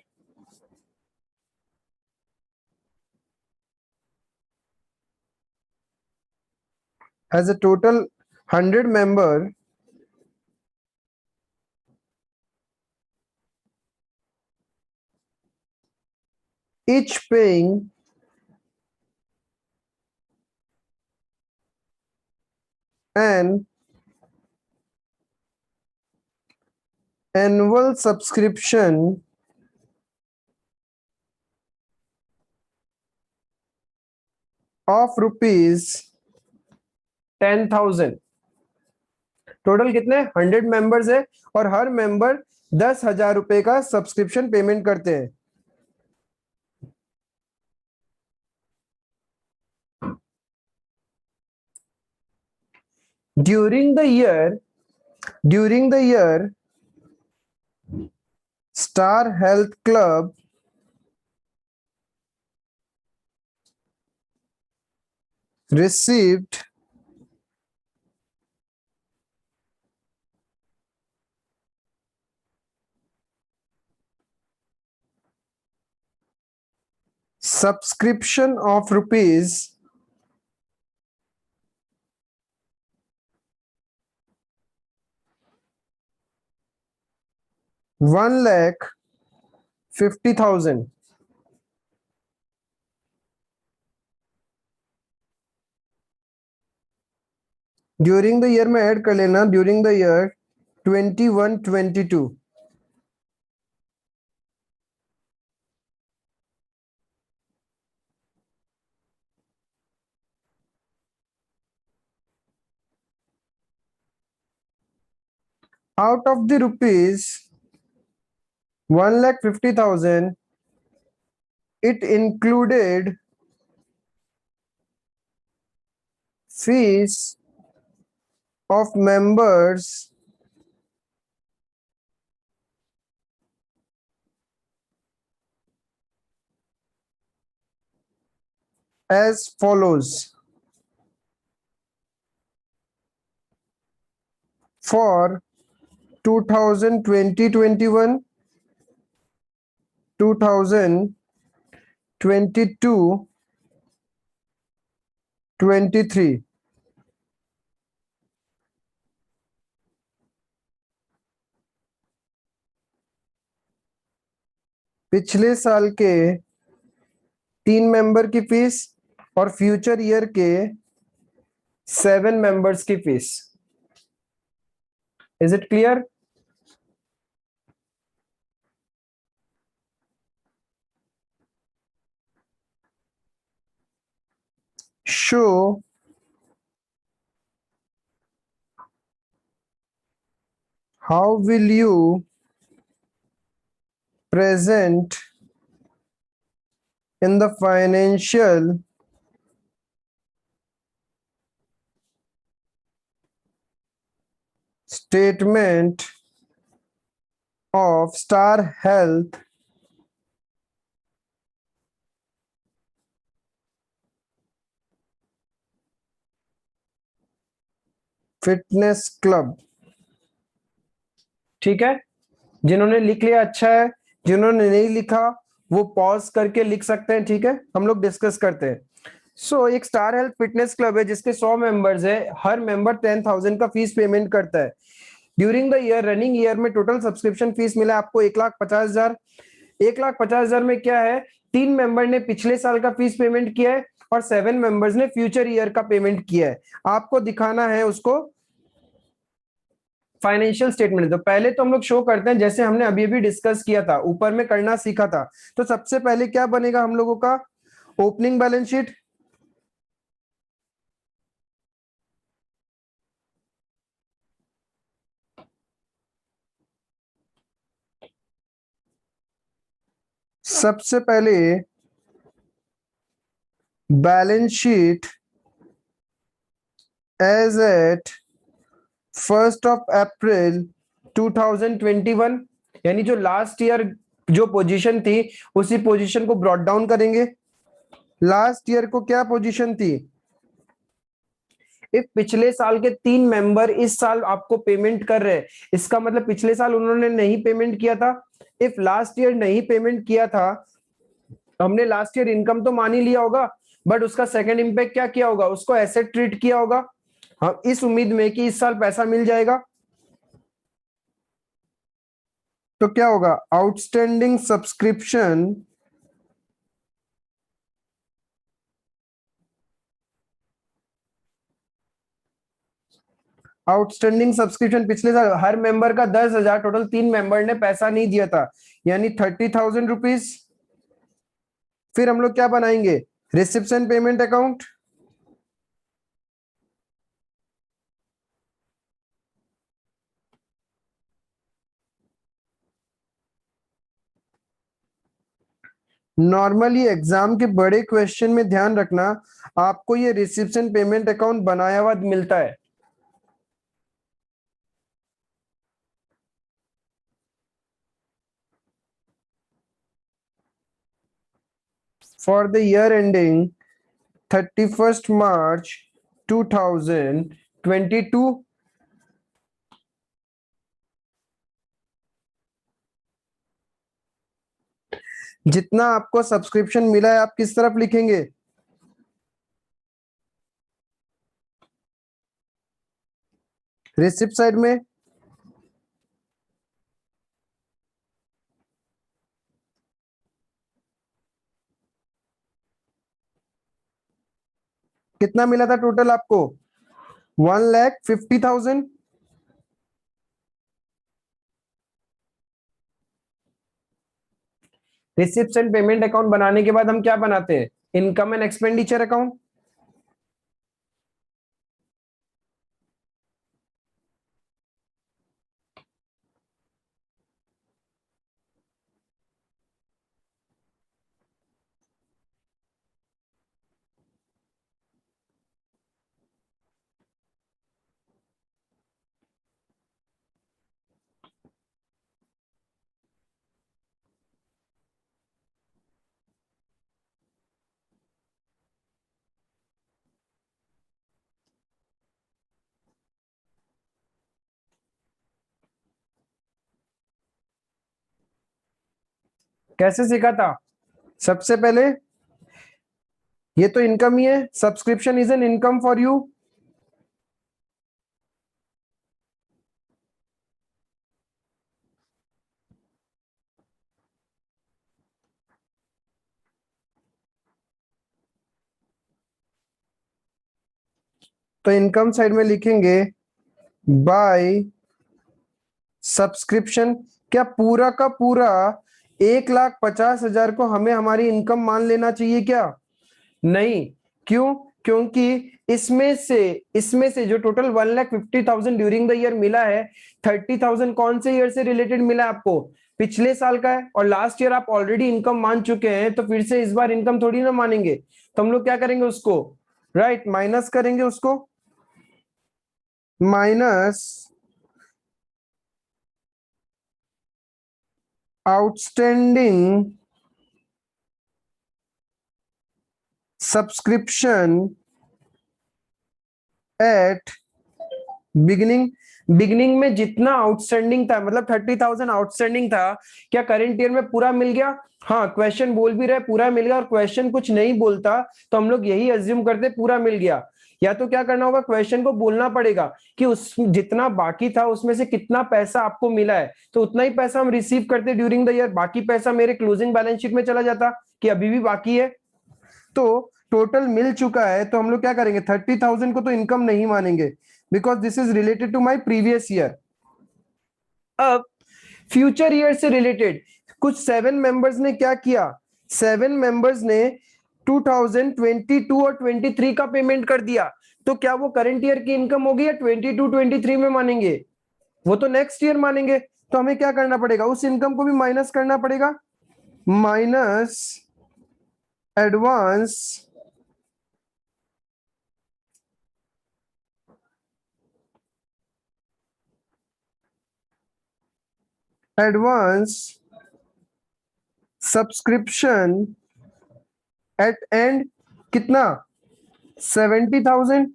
has a total 100 member each paying an annual subscription of rupees 10,000. Total कितने 100 members है और हर member 10,000 रुपए का सब्सक्रिप्शन पेमेंट करते हैं. During the year, Star Health Club received subscription of rupees 1,50,000. During the year में add कर लेना, during the year 21-22. Out of the rupees 1,50,000, it included fees of members as follows. For 2020-21, 2022-23, पिछले साल के 3 member की fees और future year के 7 members की fees. Is it clear? Show how will you present in the financial statement of Star Health Fitness Club. ठीक है, जिन्होंने लिख लिया अच्छा है, जिन्होंने नहीं लिखा वो पॉज करके लिख सकते हैं. ठीक है, हम लोग डिस्कस करते हैं. सो एक स्टार हेल्थ फिटनेस क्लब है जिसके 100 मेंबर्स है, हर मेंबर 10,000 का फीस पेमेंट करता है. During the year, running year में टोटल सब्सक्रिप्शन फीस मिला आपको 1,50,000। 1,50,000 में क्या है, 3 मेंबर ने पिछले साल का फीस पेमेंट किया है और 7 मेंबर्स ने फ्यूचर ईयर का पेमेंट किया है। आपको दिखाना है उसको फाइनेंशियल स्टेटमेंट। तो पहले तो हम लोग शो करते हैं जैसे हमने अभी अभी डिस्कस किया था, ऊपर में करना सीखा था। तो सबसे पहले क्या बनेगा हम लोगों का, ओपनिंग बैलेंस शीट। सबसे पहले balance sheet as eight 1 April 2021, यानी जो लास्ट ईयर जो पोजीशन थी उसी पोजीशन को ब्रॉट डाउन करेंगे। लास्ट ईयर को क्या पोजीशन थी, इफ पिछले साल के 3 मेंबर इस साल आपको पेमेंट कर रहे हैं, इसका मतलब पिछले साल उन्होंने नहीं पेमेंट किया था। इफ लास्ट ईयर नहीं पेमेंट किया था, हमने लास्ट ईयर इनकम तो मान ही लिया होगा, बट उसका सेकंड इम्पैक्ट क्या किया होगा, उसको एसेट ट्रीट किया होगा, हम इस उम्मीद में कि इस साल पैसा मिल जाएगा। तो क्या होगा, आउटस्टैंडिंग सब्सक्रिप्शन पिछले साल हर मेंबर का 10,000, टोटल 3 मेंबर ने पैसा नहीं दिया था, यानी 30,000 रुपीज। फिर हम लोग क्या बनाएंगे, reception payment account. Normally exam के बड़े क्वेश्चन में ध्यान रखना, आपको ये रिसिप्शन पेमेंट अकाउंट बनाया हुआ मिलता है। For the year ending 31st March 2022, जितना आपको सब्सक्रिप्शन मिला है आप किस तरफ लिखेंगे, रिसिप्ट साइड में। कितना मिला था टोटल आपको, 1,50,000। रिसिप्ट एंड पेमेंट अकाउंट बनाने के बाद हम क्या बनाते हैं, इनकम एंड एक्सपेंडिचर अकाउंट। कैसे सीखा था, सबसे पहले ये तो इनकम ही है, subscription is an income for you. तो इनकम साइड में लिखेंगे बाय सब्सक्रिप्शन। क्या पूरा का पूरा 1,50,000 को हमें हमारी इनकम मान लेना चाहिए क्या, नहीं, क्यों, क्योंकि इसमें से जो टोटल 1,50,000 ड्यूरिंग द ईयर मिला है, 30,000 कौन से ईयर से रिलेटेड मिला है आपको, पिछले साल का है, और लास्ट ईयर आप ऑलरेडी इनकम मान चुके हैं, तो फिर से इस बार इनकम थोड़ी ना मानेंगे। तो हम लोग क्या करेंगे उसको, राइट, माइनस करेंगे उसको, minus outstanding subscription at beginning में जितना आउटस्टैंडिंग था, मतलब 30,000 आउटस्टैंडिंग था, क्या करंट ईयर में पूरा मिल गया, हाँ क्वेश्चन बोल भी रहे पूरा मिल गया, और क्वेश्चन कुछ नहीं बोलता तो हम लोग यही अज्यूम करते पूरा मिल गया। या तो क्या करना होगा, क्वेश्चन को बोलना पड़ेगा कि उस जितना बाकी था उसमें से कितना पैसा आपको मिला है, तो उतना ही पैसा हम रिसीव करते ड्यूरिंग द ईयर, बाकी पैसा मेरे क्लोजिंग बैलेंस शीट में चला जाता कि अभी भी बाकी है। तो टोटल मिल चुका है, तो हम लोग क्या करेंगे, 30,000 को तो इनकम नहीं मानेंगे because this is related to my previous year. अब फ्यूचर ईयर से रिलेटेड कुछ 7 मेंबर्स ने क्या किया, 7 मेंबर्स ने 2022 और 23 का पेमेंट कर दिया, तो क्या वो करंट ईयर की इनकम होगी या 22-23 में मानेंगे, वो तो नेक्स्ट ईयर मानेंगे। तो हमें क्या करना पड़ेगा, उस इनकम को भी माइनस करना पड़ेगा, minus advance subscription at and कितना, 70,000।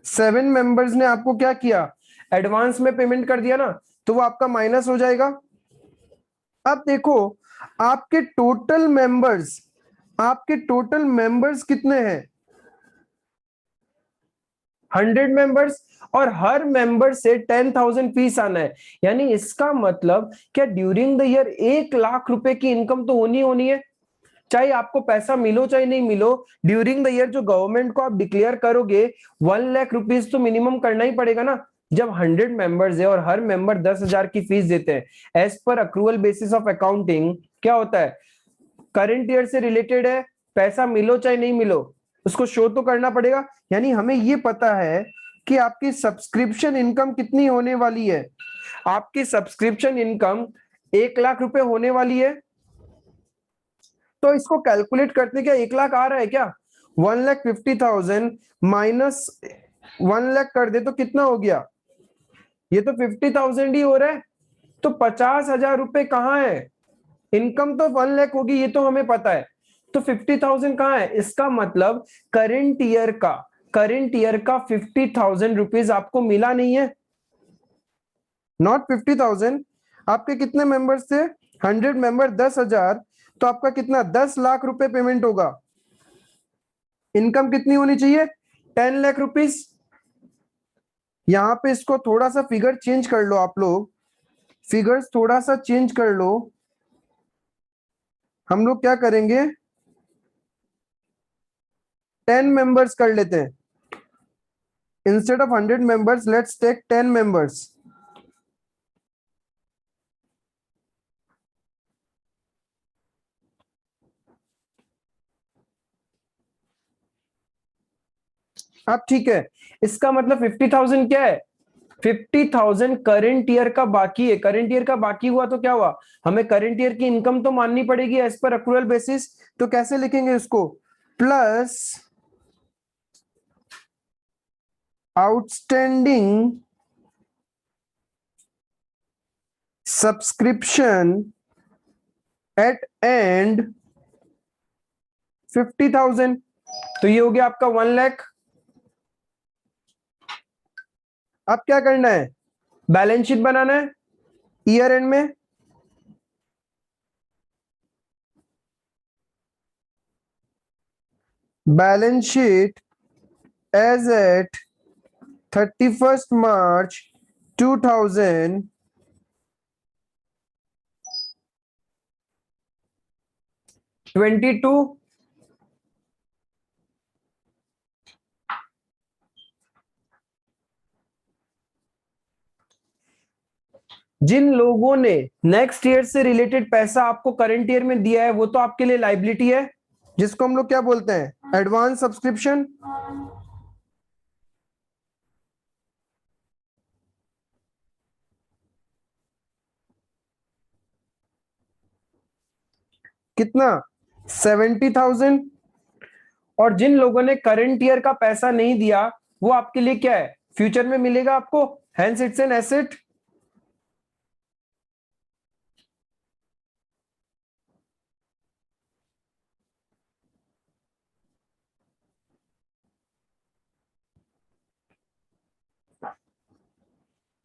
7 मेंबर्स ने आपको क्या किया, एडवांस में पेमेंट कर दिया ना, तो वो आपका माइनस हो जाएगा। अब देखो आपके टोटल मेंबर्स कितने हैं, 100 मेंबर्स, और हर मेंबर से 10,000 फीस आना है। यानी इसका मतलब क्या, ड्यूरिंग द ईयर 1 लाख रुपए की इनकम तो होनी है, चाहे आपको पैसा मिलो चाहे नहीं मिलो। ड्यूरिंग द ईयर जो गवर्नमेंट को आप डिक्लेयर करोगे 1 लाख रुपीज तो मिनिमम करना ही पड़ेगा ना। जब 100 मेंबर्स है और हर मेंबर 10,000 की फीस देते हैं एज पर अक्रूवल बेसिस ऑफ अकाउंटिंग, क्या होता है, करंट ईयर से रिलेटेड है, पैसा मिलो चाहे नहीं मिलो उसको शो तो करना पड़ेगा। यानी हमें ये पता है कि आपकी सब्सक्रिप्शन इनकम कितनी होने वाली है, आपकी सब्सक्रिप्शन इनकम 1 लाख रुपए होने वाली है। तो इसको कैलकुलेट करते क्या 1 लाख आ रहा है क्या, 1,50,000 माइनस 1 लाख कर दे तो कितना हो गया, ये तो 50,000 ही हो रहा है। तो 50,000 रुपए कहाँ है, इनकम तो 1 लाख होगी ये तो हमें पता है, तो 50,000 कहाँ है, इसका मतलब करंट ईयर का 50,000 रुपीज आपको मिला नहीं है, नॉट 50,000। आपके कितने मेंबर्स थे, 100 मेंबर 10,000, तो आपका कितना 10 लाख रुपए पेमेंट होगा। इनकम कितनी होनी चाहिए, 10 लाख रुपीज। यहां पे इसको थोड़ा सा फिगर चेंज कर लो, आप लोग फिगर्स थोड़ा सा चेंज कर लो। हम लोग क्या करेंगे, 10 मेंबर्स कर लेते हैं, instead of 100 members let's take 10 members. अब ठीक है, इसका मतलब 50,000 क्या है, 50,000 करंट ईयर का बाकी है। करंट ईयर का बाकी हुआ तो क्या हुआ, हमें करंट ईयर की इनकम तो माननी पड़ेगी एज पर अक्रूवल बेसिस। तो कैसे लिखेंगे इसको, plus outstanding subscription at and 50,000, तो ये हो गया आपका 1 लाख। अब क्या करना है, बैलेंस शीट बनाना है ईयर एंड में। Balance sheet as at 31st March 2022। जिन लोगों ने नेक्स्ट ईयर से रिलेटेड पैसा आपको करंट ईयर में दिया है वो तो आपके लिए लाइबिलिटी है, जिसको हम लोग क्या बोलते हैं, एडवांस सब्सक्रिप्शन। कितना, 70,000। और जिन लोगों ने करंट ईयर का पैसा नहीं दिया वो आपके लिए क्या है, फ्यूचर में मिलेगा आपको, हेंस इट्स एन एसेट।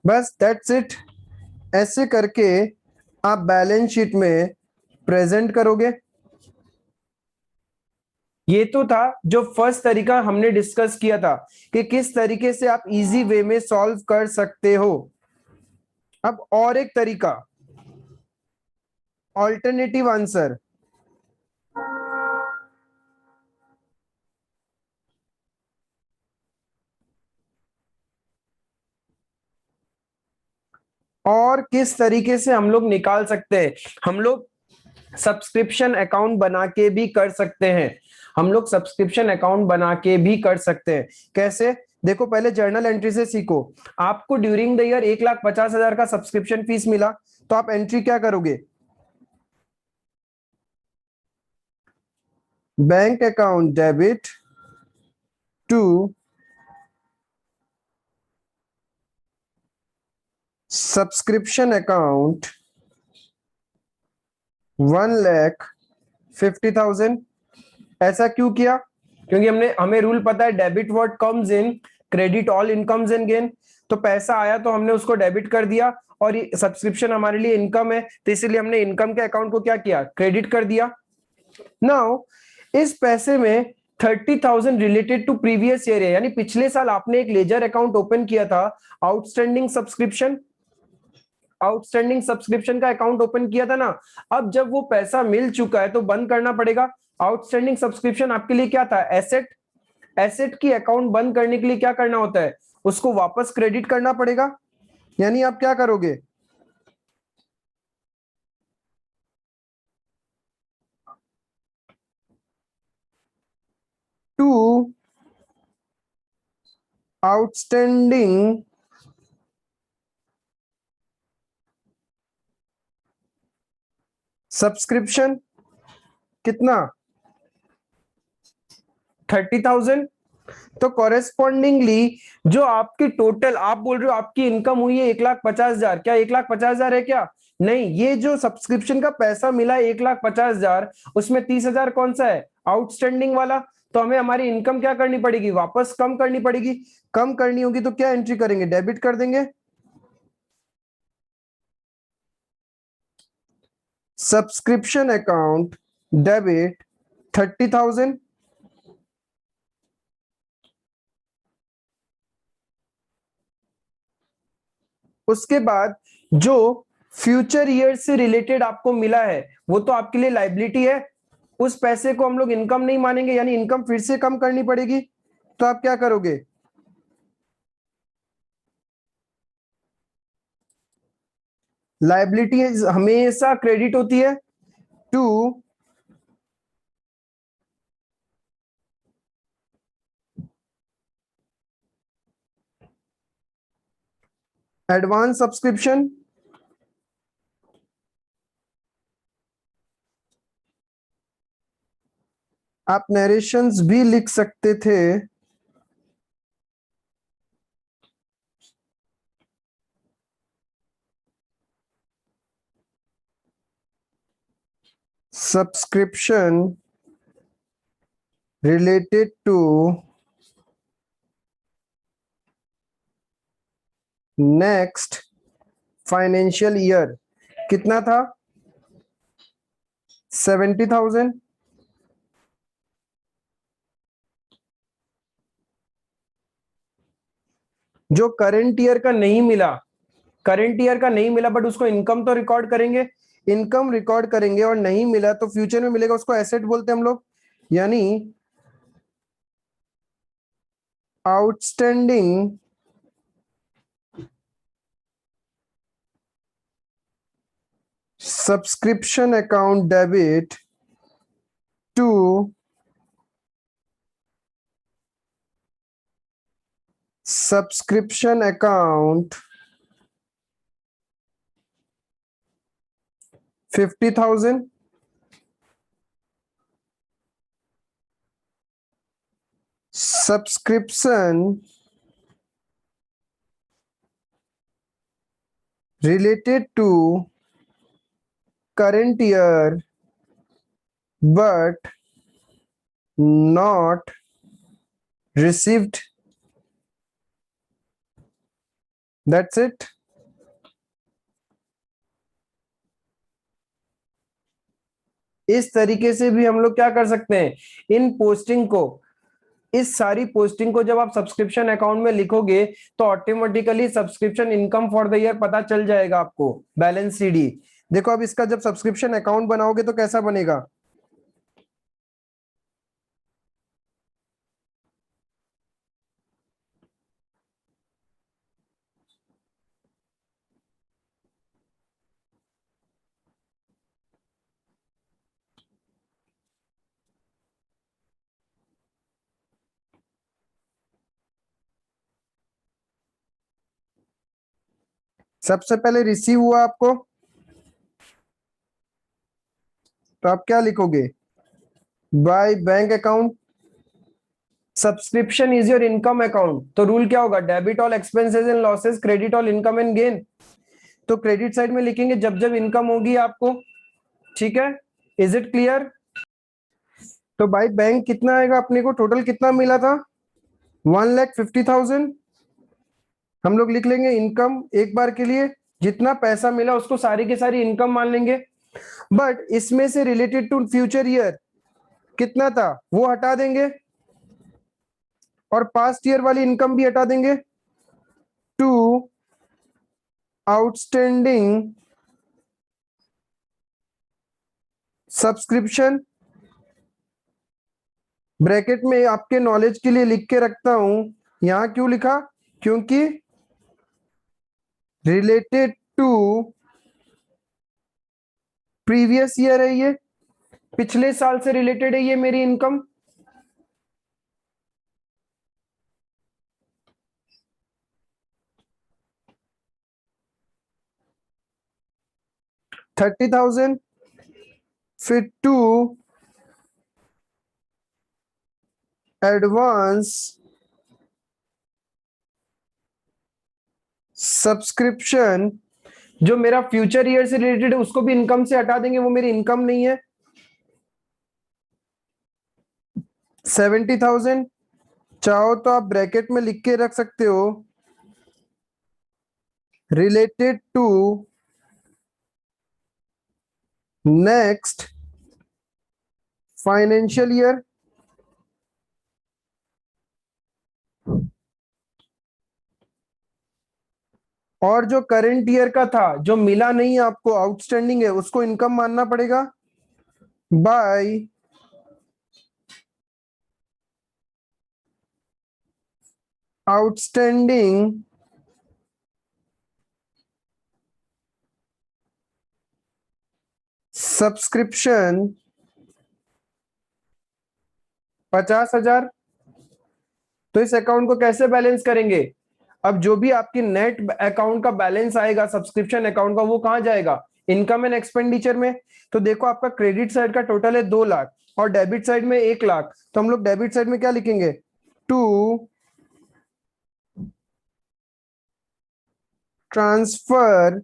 बस दैट्स इट। ऐसे करके आप बैलेंस शीट में प्रेजेंट करोगे। ये तो था जो फर्स्ट तरीका हमने डिस्कस किया था कि किस तरीके से आप इजी वे में सॉल्व कर सकते हो। अब और एक तरीका, ऑल्टरनेटिव आंसर। और किस तरीके से हम लोग निकाल सकते हैं, हम लोग सब्सक्रिप्शन अकाउंट बना के भी कर सकते हैं। हम लोग सब्सक्रिप्शन अकाउंट बना के भी कर सकते हैं। कैसे? देखो, पहले जर्नल एंट्री से सीखो। आपको ड्यूरिंग द ईयर 1,50,000 का सब्सक्रिप्शन फीस मिला, तो आप एंट्री क्या करोगे? Bank account debit to subscription account 1,50,000। ऐसा क्यों किया? क्योंकि हमें रूल पता है, debit what comes in, credit all incomes and gain. तो पैसा आया तो हमने उसको डेबिट कर दिया, और ये सब्सक्रिप्शन हमारे लिए इनकम है, तो इसीलिए हमने इनकम के अकाउंट को क्या किया? क्रेडिट कर दिया। नाउ इस पैसे में 30,000 रिलेटेड टू प्रीवियस ईयर है, यानी पिछले साल आपने एक लेजर अकाउंट ओपन किया था, आउटस्टैंडिंग सब्सक्रिप्शन का अकाउंट ओपन किया था ना। अब जब वो पैसा मिल चुका है तो बंद करना पड़ेगा। आउटस्टैंडिंग सब्सक्रिप्शन आपके लिए क्या था? एसेट। एसेट की अकाउंट बंद करने के लिए क्या करना होता है? उसको वापस क्रेडिट करना पड़ेगा। यानी आप क्या करोगे? टू आउटस्टैंडिंग सब्सक्रिप्शन कितना? 30,000। तो कॉरेस्पॉन्डिंगली जो आपकी टोटल, आप बोल रहे हो आपकी इनकम हुई है 1,50,000, क्या 1,50,000 है क्या? नहीं, ये जो सब्सक्रिप्शन का पैसा मिला 1,50,000, उसमें 30,000 कौन सा है? आउटस्टैंडिंग वाला। तो हमें हमारी इनकम क्या करनी पड़ेगी? वापस कम करनी पड़ेगी। कम करनी होगी तो क्या एंट्री करेंगे? डेबिट कर देंगे। Subscription account debit 30,000। उसके बाद जो फ्यूचर ईयर से रिलेटेड आपको मिला है, वो तो आपके लिए लाइबिलिटी है। उस पैसे को हम लोग इनकम नहीं मानेंगे, यानी इनकम फिर से कम करनी पड़ेगी। तो आप क्या करोगे? लाइबिलिटी हमेशा क्रेडिट होती है टू एडवांस सब्सक्रिप्शन। आप नरेशंस भी लिख सकते थे। Subscription related to next financial year कितना था? 70,000। जो करंट ईयर का नहीं मिला, बट उसको इनकम तो रिकॉर्ड करेंगे। इनकम रिकॉर्ड करेंगे और नहीं मिला तो फ्यूचर में मिलेगा, उसको एसेट बोलते हैं हम लोग। यानी outstanding subscription account debit to subscription account 50,000। Subscription related to current year but not received. That's it. इस तरीके से भी हम लोग क्या कर सकते हैं, इन पोस्टिंग को, इस सारी पोस्टिंग को जब आप सब्सक्रिप्शन अकाउंट में लिखोगे तो automatically subscription income for the year पता चल जाएगा आपको, बैलेंस सीडी। देखो अब इसका जब सब्सक्रिप्शन अकाउंट बनाओगे तो कैसा बनेगा, सबसे पहले रिसीव हुआ आपको, तो आप क्या लिखोगे, by bank account, subscription is your income account, तो रूल क्या होगा, debit all expenses and losses, credit all income and gain. तो क्रेडिट साइड में लिखेंगे जब जब इनकम होगी आपको, ठीक है, इज इट क्लियर। तो भाई बैंक कितना आएगा अपने को, टोटल कितना मिला था, 1,50,000। हम लोग लिख लेंगे इनकम एक बार के लिए, जितना पैसा मिला उसको सारी की सारी इनकम मान लेंगे, बट इसमें से रिलेटेड टू फ्यूचर ईयर कितना था वो हटा देंगे, और पास्ट ईयर वाली इनकम भी हटा देंगे। टू आउटस्टैंडिंग सब्सक्रिप्शन, ब्रैकेट में आपके नॉलेज के लिए लिख के रखता हूं, यहां क्यों लिखा, क्योंकि रिलेटेड टू प्रीवियस ईयर है, ये पिछले साल से रिलेटेड है ये मेरी इनकम। $30,000, फिर टू एडवांस सब्सक्रिप्शन, जो मेरा फ्यूचर ईयर से रिलेटेड है उसको भी इनकम से हटा देंगे, वो मेरी इनकम नहीं है। 70,000, चाहो तो आप ब्रैकेट में लिख के रख सकते हो, related to next financial year. और जो करंट ईयर का था जो मिला नहीं आपको, आउटस्टैंडिंग है, उसको इनकम मानना पड़ेगा बाय आउटस्टैंडिंग सब्सक्रिप्शन 50,000। तो इस अकाउंट को कैसे बैलेंस करेंगे, अब जो भी आपकी नेट अकाउंट का बैलेंस आएगा सब्सक्रिप्शन अकाउंट का, वो कहां जाएगा, इनकम एंड एक्सपेंडिचर में। तो देखो आपका क्रेडिट साइड का टोटल है 2 लाख और डेबिट साइड में 1 लाख, तो हम लोग डेबिट साइड में क्या लिखेंगे, to transfer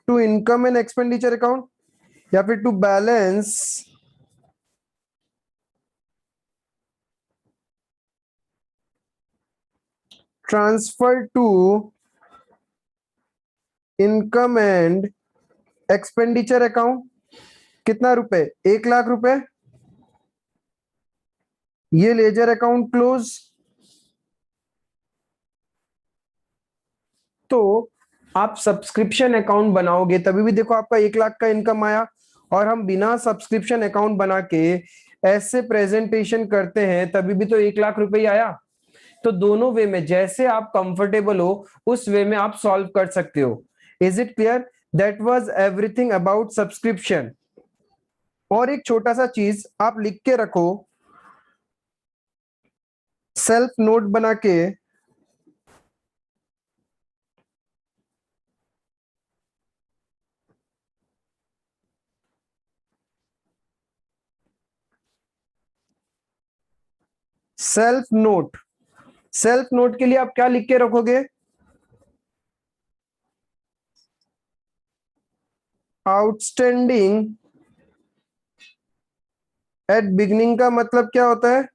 to income and expenditure account, या फिर to balance transfer to income and expenditure account. कितना रुपए, 1 लाख रुपए, ये लेजर अकाउंट क्लोज। तो आप सब्सक्रिप्शन अकाउंट बनाओगे तभी भी देखो आपका 1 लाख का इनकम आया, और हम बिना सब्सक्रिप्शन अकाउंट बना के ऐसे प्रेजेंटेशन करते हैं तभी भी तो 1 लाख रुपए ही आया। तो दोनों वे में जैसे आप कंफर्टेबल हो उस वे में आप सॉल्व कर सकते हो। Is it clear, that was everything about subscription. और एक छोटा सा चीज आप लिख के रखो, सेल्फ नोट बना के, सेल्फ नोट, सेल्फ नोट के लिए आप क्या लिख के रखोगे, आउटस्टैंडिंग एट बिगनिंग का मतलब क्या होता है,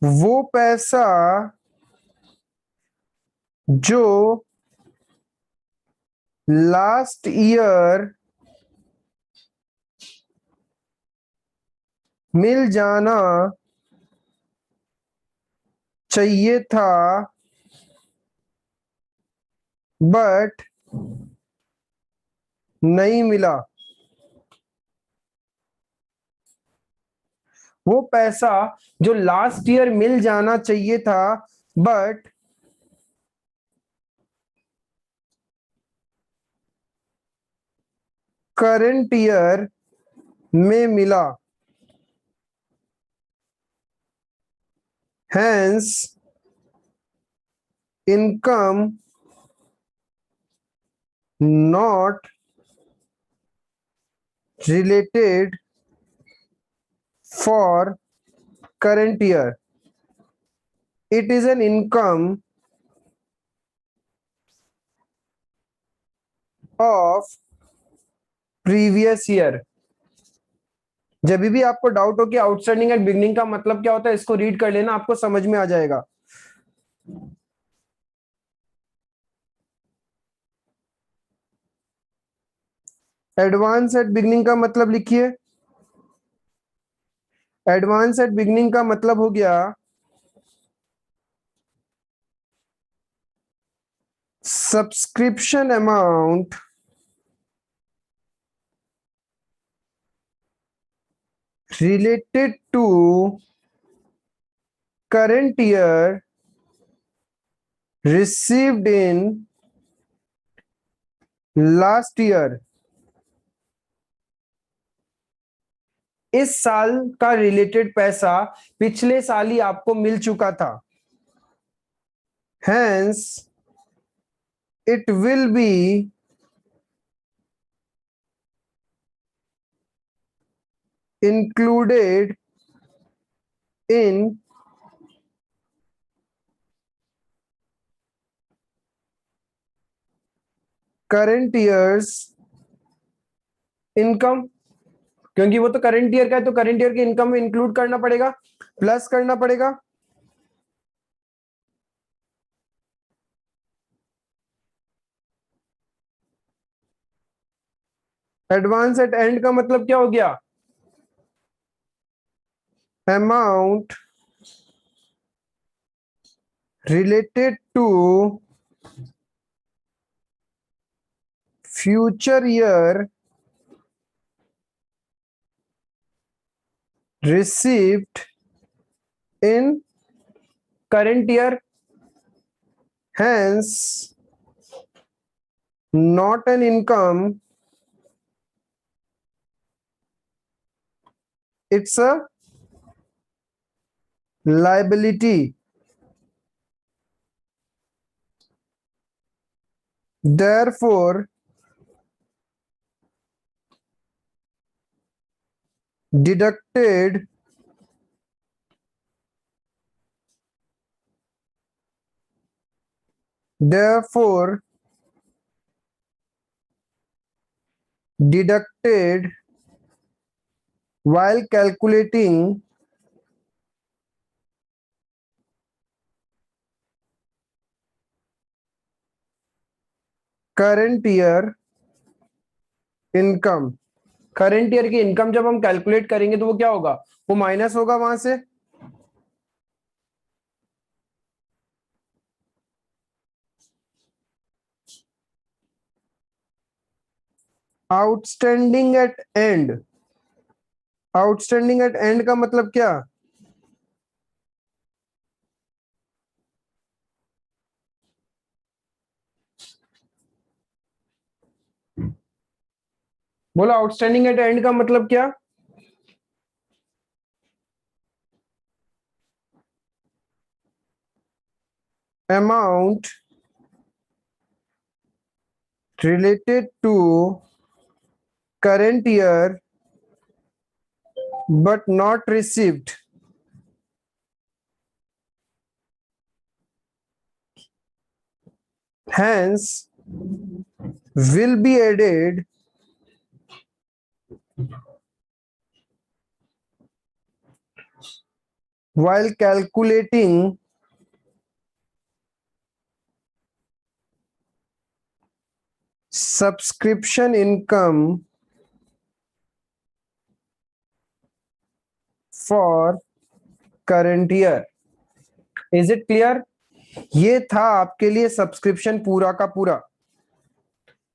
वो पैसा जो लास्ट ईयर मिल जाना चाहिए था बट नहीं मिला। वो पैसा जो लास्ट ईयर मिल जाना चाहिए था बट करंट ईयर में मिला, hence income not related for current year. It is an income of previous year. जब भी आपको डाउट हो कि आउटस्टैंडिंग एट बिगनिंग का मतलब क्या होता है, इसको रीड कर लेना, आपको समझ में आ जाएगा। एडवांस एट बिगनिंग का मतलब लिखिए। एडवांस एट बिगनिंग का मतलब हो गया subscription amount related to current year received in last year। इस साल का रिलेटेड पैसा पिछले साल ही आपको मिल चुका था, hence it will be included in current year's income। क्योंकि वो तो करंट ईयर का है, तो करंट ईयर की इनकम में इंक्लूड करना पड़ेगा, प्लस करना पड़ेगा। एडवांस एट एंड का मतलब क्या हो गया, amount related to future year received in current year, hence not an income, it's a liability। Therefore deducted therefore deducted while calculating current year income। Current year की income जब हम calculate करेंगे तो वो क्या होगा, वो माइनस होगा वहां से। Outstanding at end, outstanding eight end का मतलब क्या, बोलो आउटस्टैंडिंग एट एंड का मतलब क्या। Amount related to current year but not received, hence will be added while calculating subscription income for current year. Is it clear? ये था आपके लिए सब्सक्रिप्शन पूरा का पूरा।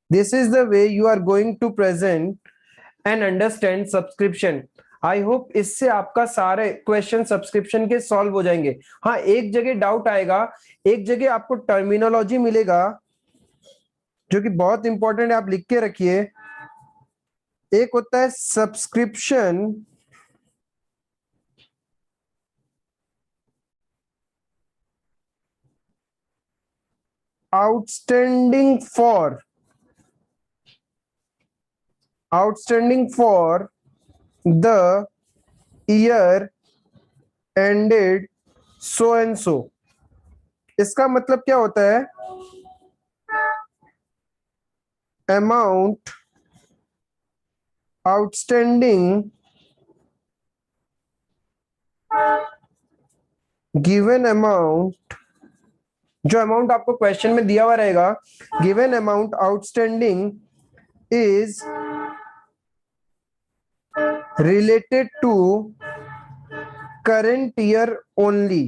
This is the way you are going to present and understand subscription. I hope इससे आपका सारे क्वेश्चन सब्सक्रिप्शन के सॉल्व हो जाएंगे। हाँ, एक जगह डाउट आएगा, एक जगह आपको टर्मिनोलॉजी मिलेगा जो कि बहुत इंपॉर्टेंट है, आप लिख के रखिए। एक होता है subscription outstanding for the year ended so and so. इसका मतलब क्या होता है? अमाउंट आउटस्टैंडिंग गिवन अमाउंट, जो अमाउंट आपको क्वेश्चन में दिया हुआ रहेगा, given amount outstanding is related to current year only.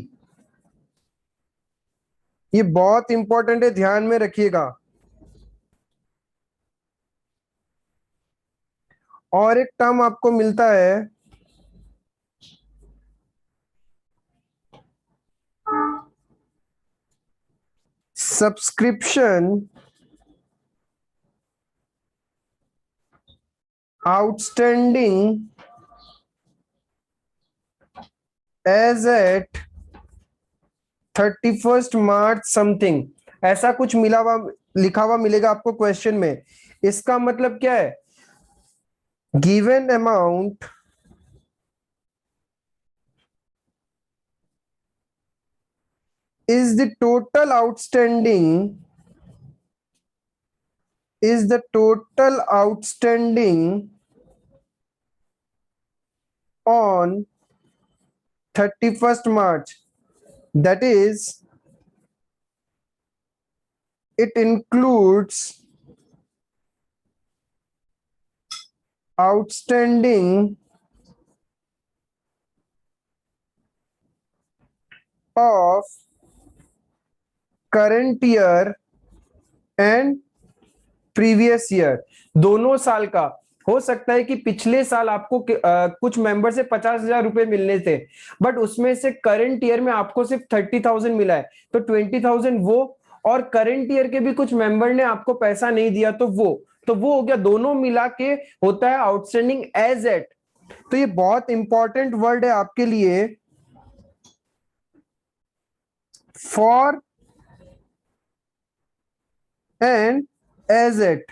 ये बहुत इंपॉर्टेंट है, ध्यान में रखिएगा। और एक टर्म आपको मिलता है सब्सक्रिप्शन आउटस्टैंडिंग एज एट 31 मार्च समथिंग। ऐसा कुछ मिला हुआ लिखा हुआ मिलेगा आपको क्वेश्चन में। इसका मतलब क्या है? Given amount is the total outstanding on 31st March. That is, it includes outstanding of current year and previous year. दोनों साल का हो सकता है कि पिछले साल आपको कुछ मेंबर से 50,000 रुपए मिलने थे, बट उसमें से करंट ईयर में आपको सिर्फ 30,000 मिला है, तो 20,000 वो, और करंट ईयर के भी कुछ मेंबर ने आपको पैसा नहीं दिया तो वो हो गया। दोनों मिला के होता है आउटस्टैंडिंग एज एट। तो ये बहुत इंपॉर्टेंट वर्ड है आपके लिए, for end as at.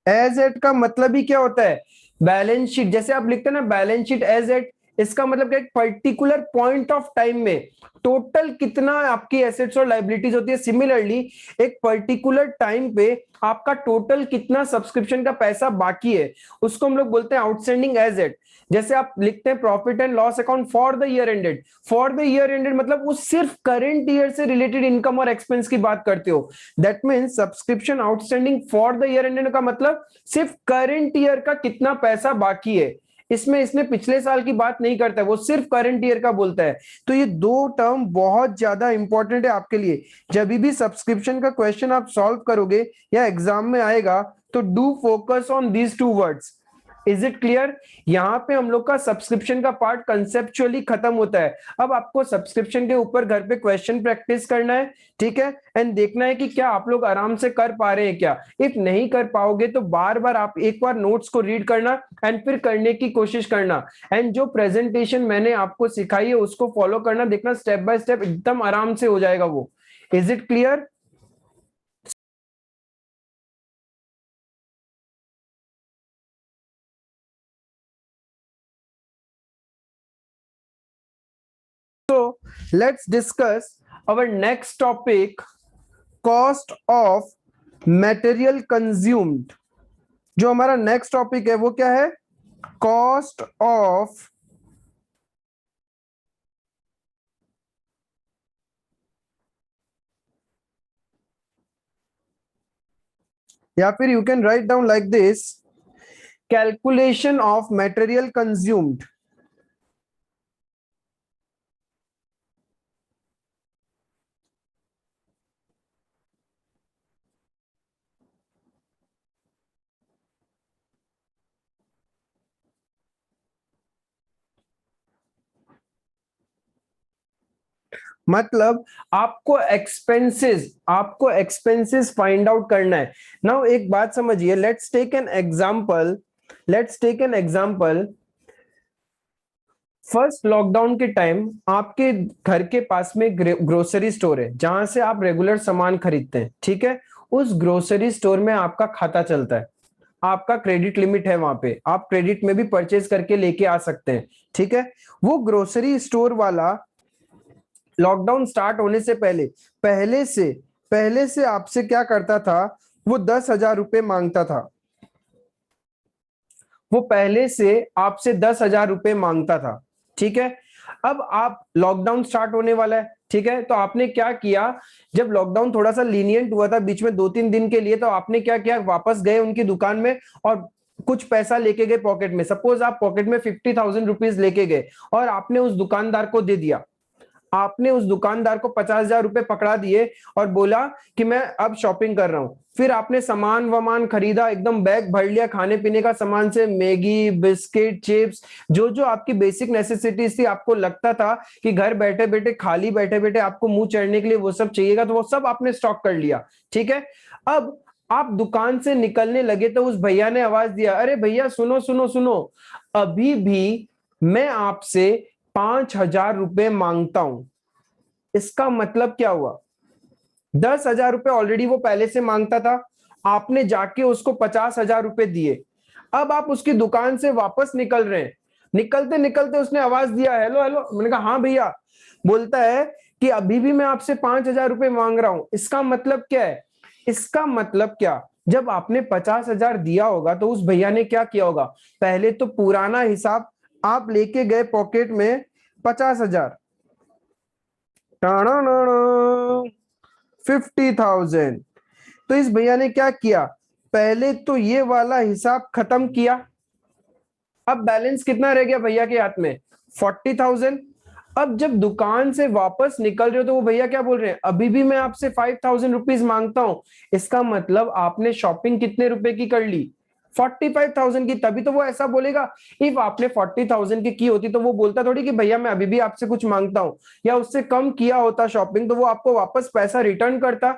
As at का मतलब ही क्या होता है? Balance sheet. जैसे आप लिखते हैं ना बैलेंस शीट एज एट, इसका मतलब क्या? एक पर्टिकुलर पॉइंट ऑफ टाइम में टोटल कितना आपकी एसेट्स और लाइबिलिटीज होती है। सिमिलरली एक पर्टिकुलर टाइम पे आपका टोटल कितना सब्सक्रिप्शन का पैसा बाकी है, उसको हम लोग बोलते हैं आउटस्टैंडिंग एज एट। जैसे आप लिखते हैं profit and loss account for the year ended. For the year ended मतलब वो सिर्फ करंट ईयर से रिलेटेड इनकम और एक्सपेंस की बात करते हो। That means subscription outstanding for the year ended का मतलब सिर्फ करंट ईयर का कितना पैसा बाकी है। इसने पिछले साल की बात नहीं करता है, वो सिर्फ करंट ईयर का बोलता है। तो ये दो टर्म बहुत ज्यादा इंपॉर्टेंट है आपके लिए। जब भी सब्सक्रिप्शन का क्वेश्चन आप सॉल्व करोगे या एग्जाम में आएगा, तो do focus on these two words. Is it clear? यहां पे हम लोग का सब्सक्रिप्शन का पार्ट कंसेप्चुअली खत्म होता है। अब आपको सब्सक्रिप्शन के ऊपर घर पे क्वेश्चन प्रैक्टिस करना है, ठीक है, एंड देखना है कि क्या आप लोग आराम से कर पा रहे हैं क्या। इफ नहीं कर पाओगे तो बार बार आप एक बार नोट्स को रीड करना एंड फिर करने की कोशिश करना, एंड जो प्रेजेंटेशन मैंने आपको सिखाई है उसको फॉलो करना। देखना स्टेप बाय स्टेप एकदम आराम से हो जाएगा वो। Is it clear? So let's discuss our next topic, cost of material consumed। जो हमारा नेक्स्ट टॉपिक है वो क्या है? कॉस्ट ऑफ या फिर you can write down like this, calculation of material consumed. मतलब आपको एक्सपेंसेस फाइंड आउट करना है। नाउ एक बात समझिए, let's take an example. First lockdown के टाइम आपके घर के पास में ग्रोसरी स्टोर है जहां से आप रेगुलर सामान खरीदते हैं, ठीक है। उस ग्रोसरी स्टोर में आपका खाता चलता है, आपका क्रेडिट लिमिट है, वहां पे आप क्रेडिट में भी परचेज करके लेके आ सकते हैं, ठीक है। वो ग्रोसरी स्टोर वाला लॉकडाउन स्टार्ट होने से पहले से आपसे क्या करता था, वो 10,000 रुपए मांगता था। वो पहले से आपसे 10,000 रुपए मांगता था, ठीक है। अब आप लॉकडाउन स्टार्ट होने वाला है, ठीक है, तो आपने क्या किया, जब लॉकडाउन थोड़ा सा लीनियंट हुआ था बीच में 2-3 दिन के लिए, तो आपने क्या किया, वापस गए उनकी दुकान में और कुछ पैसा लेके गए पॉकेट में। सपोज आप पॉकेट में 50,000 रुपीज लेके गए और आपने उस दुकानदार को दे दिया। आपने उस दुकानदार को 50,000 रुपए पकड़ा दिए और बोला कि मैं अब शॉपिंग कर रहा हूं। फिर आपने सामान वामान खरीदा, एकदम बैग भर लिया खाने पीने का सामान से, मैगी, बिस्किट, चिप्स, जो जो आपकी बेसिक नेसेसिटीज थी, आपको लगता था कि घर बैठे बैठे, खाली बैठे बैठे आपको मुंह चढ़ने के लिए वो सब चाहिएगा, तो वो सब आपने स्टॉक कर लिया, ठीक है। अब आप दुकान से निकलने लगे तो उस भैया ने आवाज दिया, अरे भैया सुनो सुनो सुनो, अभी भी मैं आपसे 5,000 रुपए मांगता हूं। इसका मतलब क्या हुआ, 10,000 रुपए ऑलरेडी वो पहले से मांगता था, आपने जाके उसको 50,000 रुपए दिए। अब आप उसकी दुकान से वापस निकल रहे हैं, निकलते निकलते उसने आवाज दिया, हेलो हेलो। मैंने कहा हाँ भैया। बोलता है कि अभी भी मैं आपसे 5,000 रुपए मांग रहा हूं। इसका मतलब क्या है, इसका मतलब क्या, जब आपने 50,000 दिया होगा तो उस भैया ने क्या किया होगा, पहले तो पुराना हिसाब आप लेके गए पॉकेट में 50,000, 50,000। तो इस भैया ने क्या किया, पहले तो ये वाला हिसाब खत्म किया। अब बैलेंस कितना रह गया भैया के हाथ में, 40,000। अब जब दुकान से वापस निकल रहे हो तो वो भैया क्या बोल रहे हैं, अभी भी मैं आपसे 5,000 रुपीज मांगता हूं। इसका मतलब आपने शॉपिंग कितने रुपए की कर ली, 45,000 की। तभी तो वो ऐसा बोलेगा। इफ आपने 40,000 की होती तो वो बोलता थोड़ी कि भैया मैं अभी भी आपसे कुछ मांगता हूं, या उससे कम किया होता शॉपिंग तो वो आपको वापस पैसा रिटर्न करता।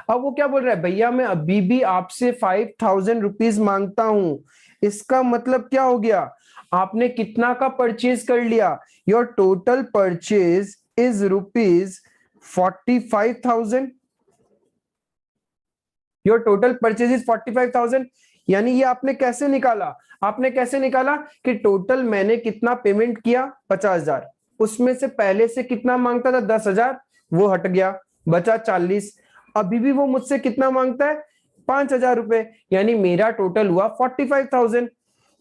अब वो क्या बोल रहा है, भैया मैं अभी भी आपसे 5,000 रुपीज मांगता हूं। इसका मतलब क्या हो गया, आपने कितना का परचेज कर लिया, your total purchase is ₹45,000। Your total purchase is 45,000। यानी ये आपने कैसे निकाला, आपने कैसे निकाला कि टोटल मैंने कितना पेमेंट किया, 50,000, उसमें से पहले से कितना मांगता था, 10,000, वो हट गया, बचा 40। अभी भी वो मुझसे कितना मांगता है, 5,000 रुपए, यानी मेरा टोटल हुआ 45,000।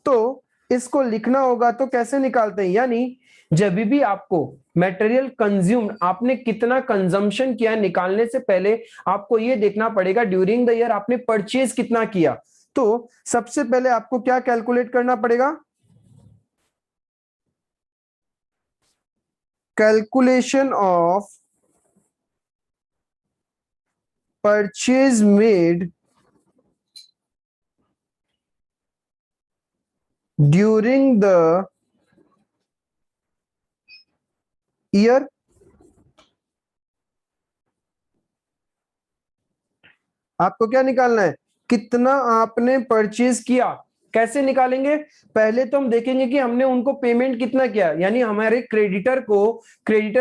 तो इसको लिखना होगा तो कैसे निकालते हैं, यानी जब भी आपको मटेरियल कंज्यूम्ड, आपने कितना कंजम्पशन किया, निकालने से पहले आपको यह देखना पड़ेगा ड्यूरिंग द ईयर आपने परचेज कितना किया। तो सबसे पहले आपको क्या कैलकुलेट करना पड़ेगा, calculation of purchase made during the year. आपको क्या निकालना है, कितना आपने परचेज किया। कैसे निकालेंगे, पहले तो हम देखेंगे कि हमने उनको पेमेंट कितना किया, यानी हमारे क्रेडिटर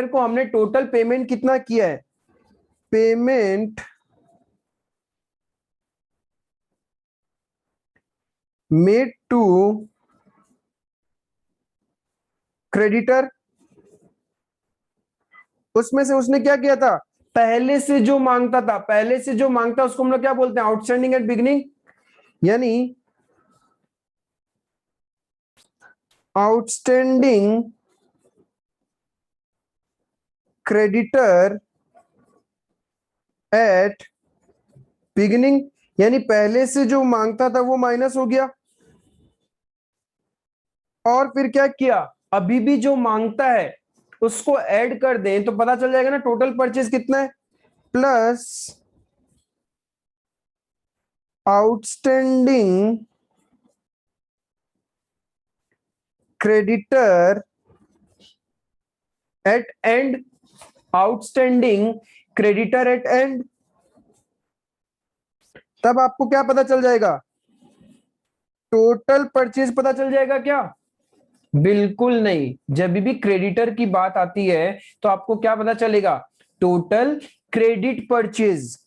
को हमने टोटल पेमेंट कितना किया है, पेमेंट मेड टू क्रेडिटर। उसमें से उसने क्या किया था, पहले से जो मांगता था, पहले से जो मांगता उसको हम लोग क्या बोलते हैं, आउटस्टैंडिंग एट बिगिनिंग। यानी आउटस्टैंडिंग क्रेडिटर एट बिगिनिंग। यानी पहले से जो मांगता था वो माइनस हो गया, और फिर क्या किया, अभी भी जो मांगता है उसको ऐड कर दें तो पता चल जाएगा ना टोटल परचेज कितना है, plus outstanding creditor at end, outstanding creditor at end. तब आपको क्या पता चल जाएगा, टोटल परचेज पता चल जाएगा क्या? बिल्कुल नहीं, जब भी क्रेडिटर की बात आती है तो आपको क्या पता चलेगा, total credit purchase,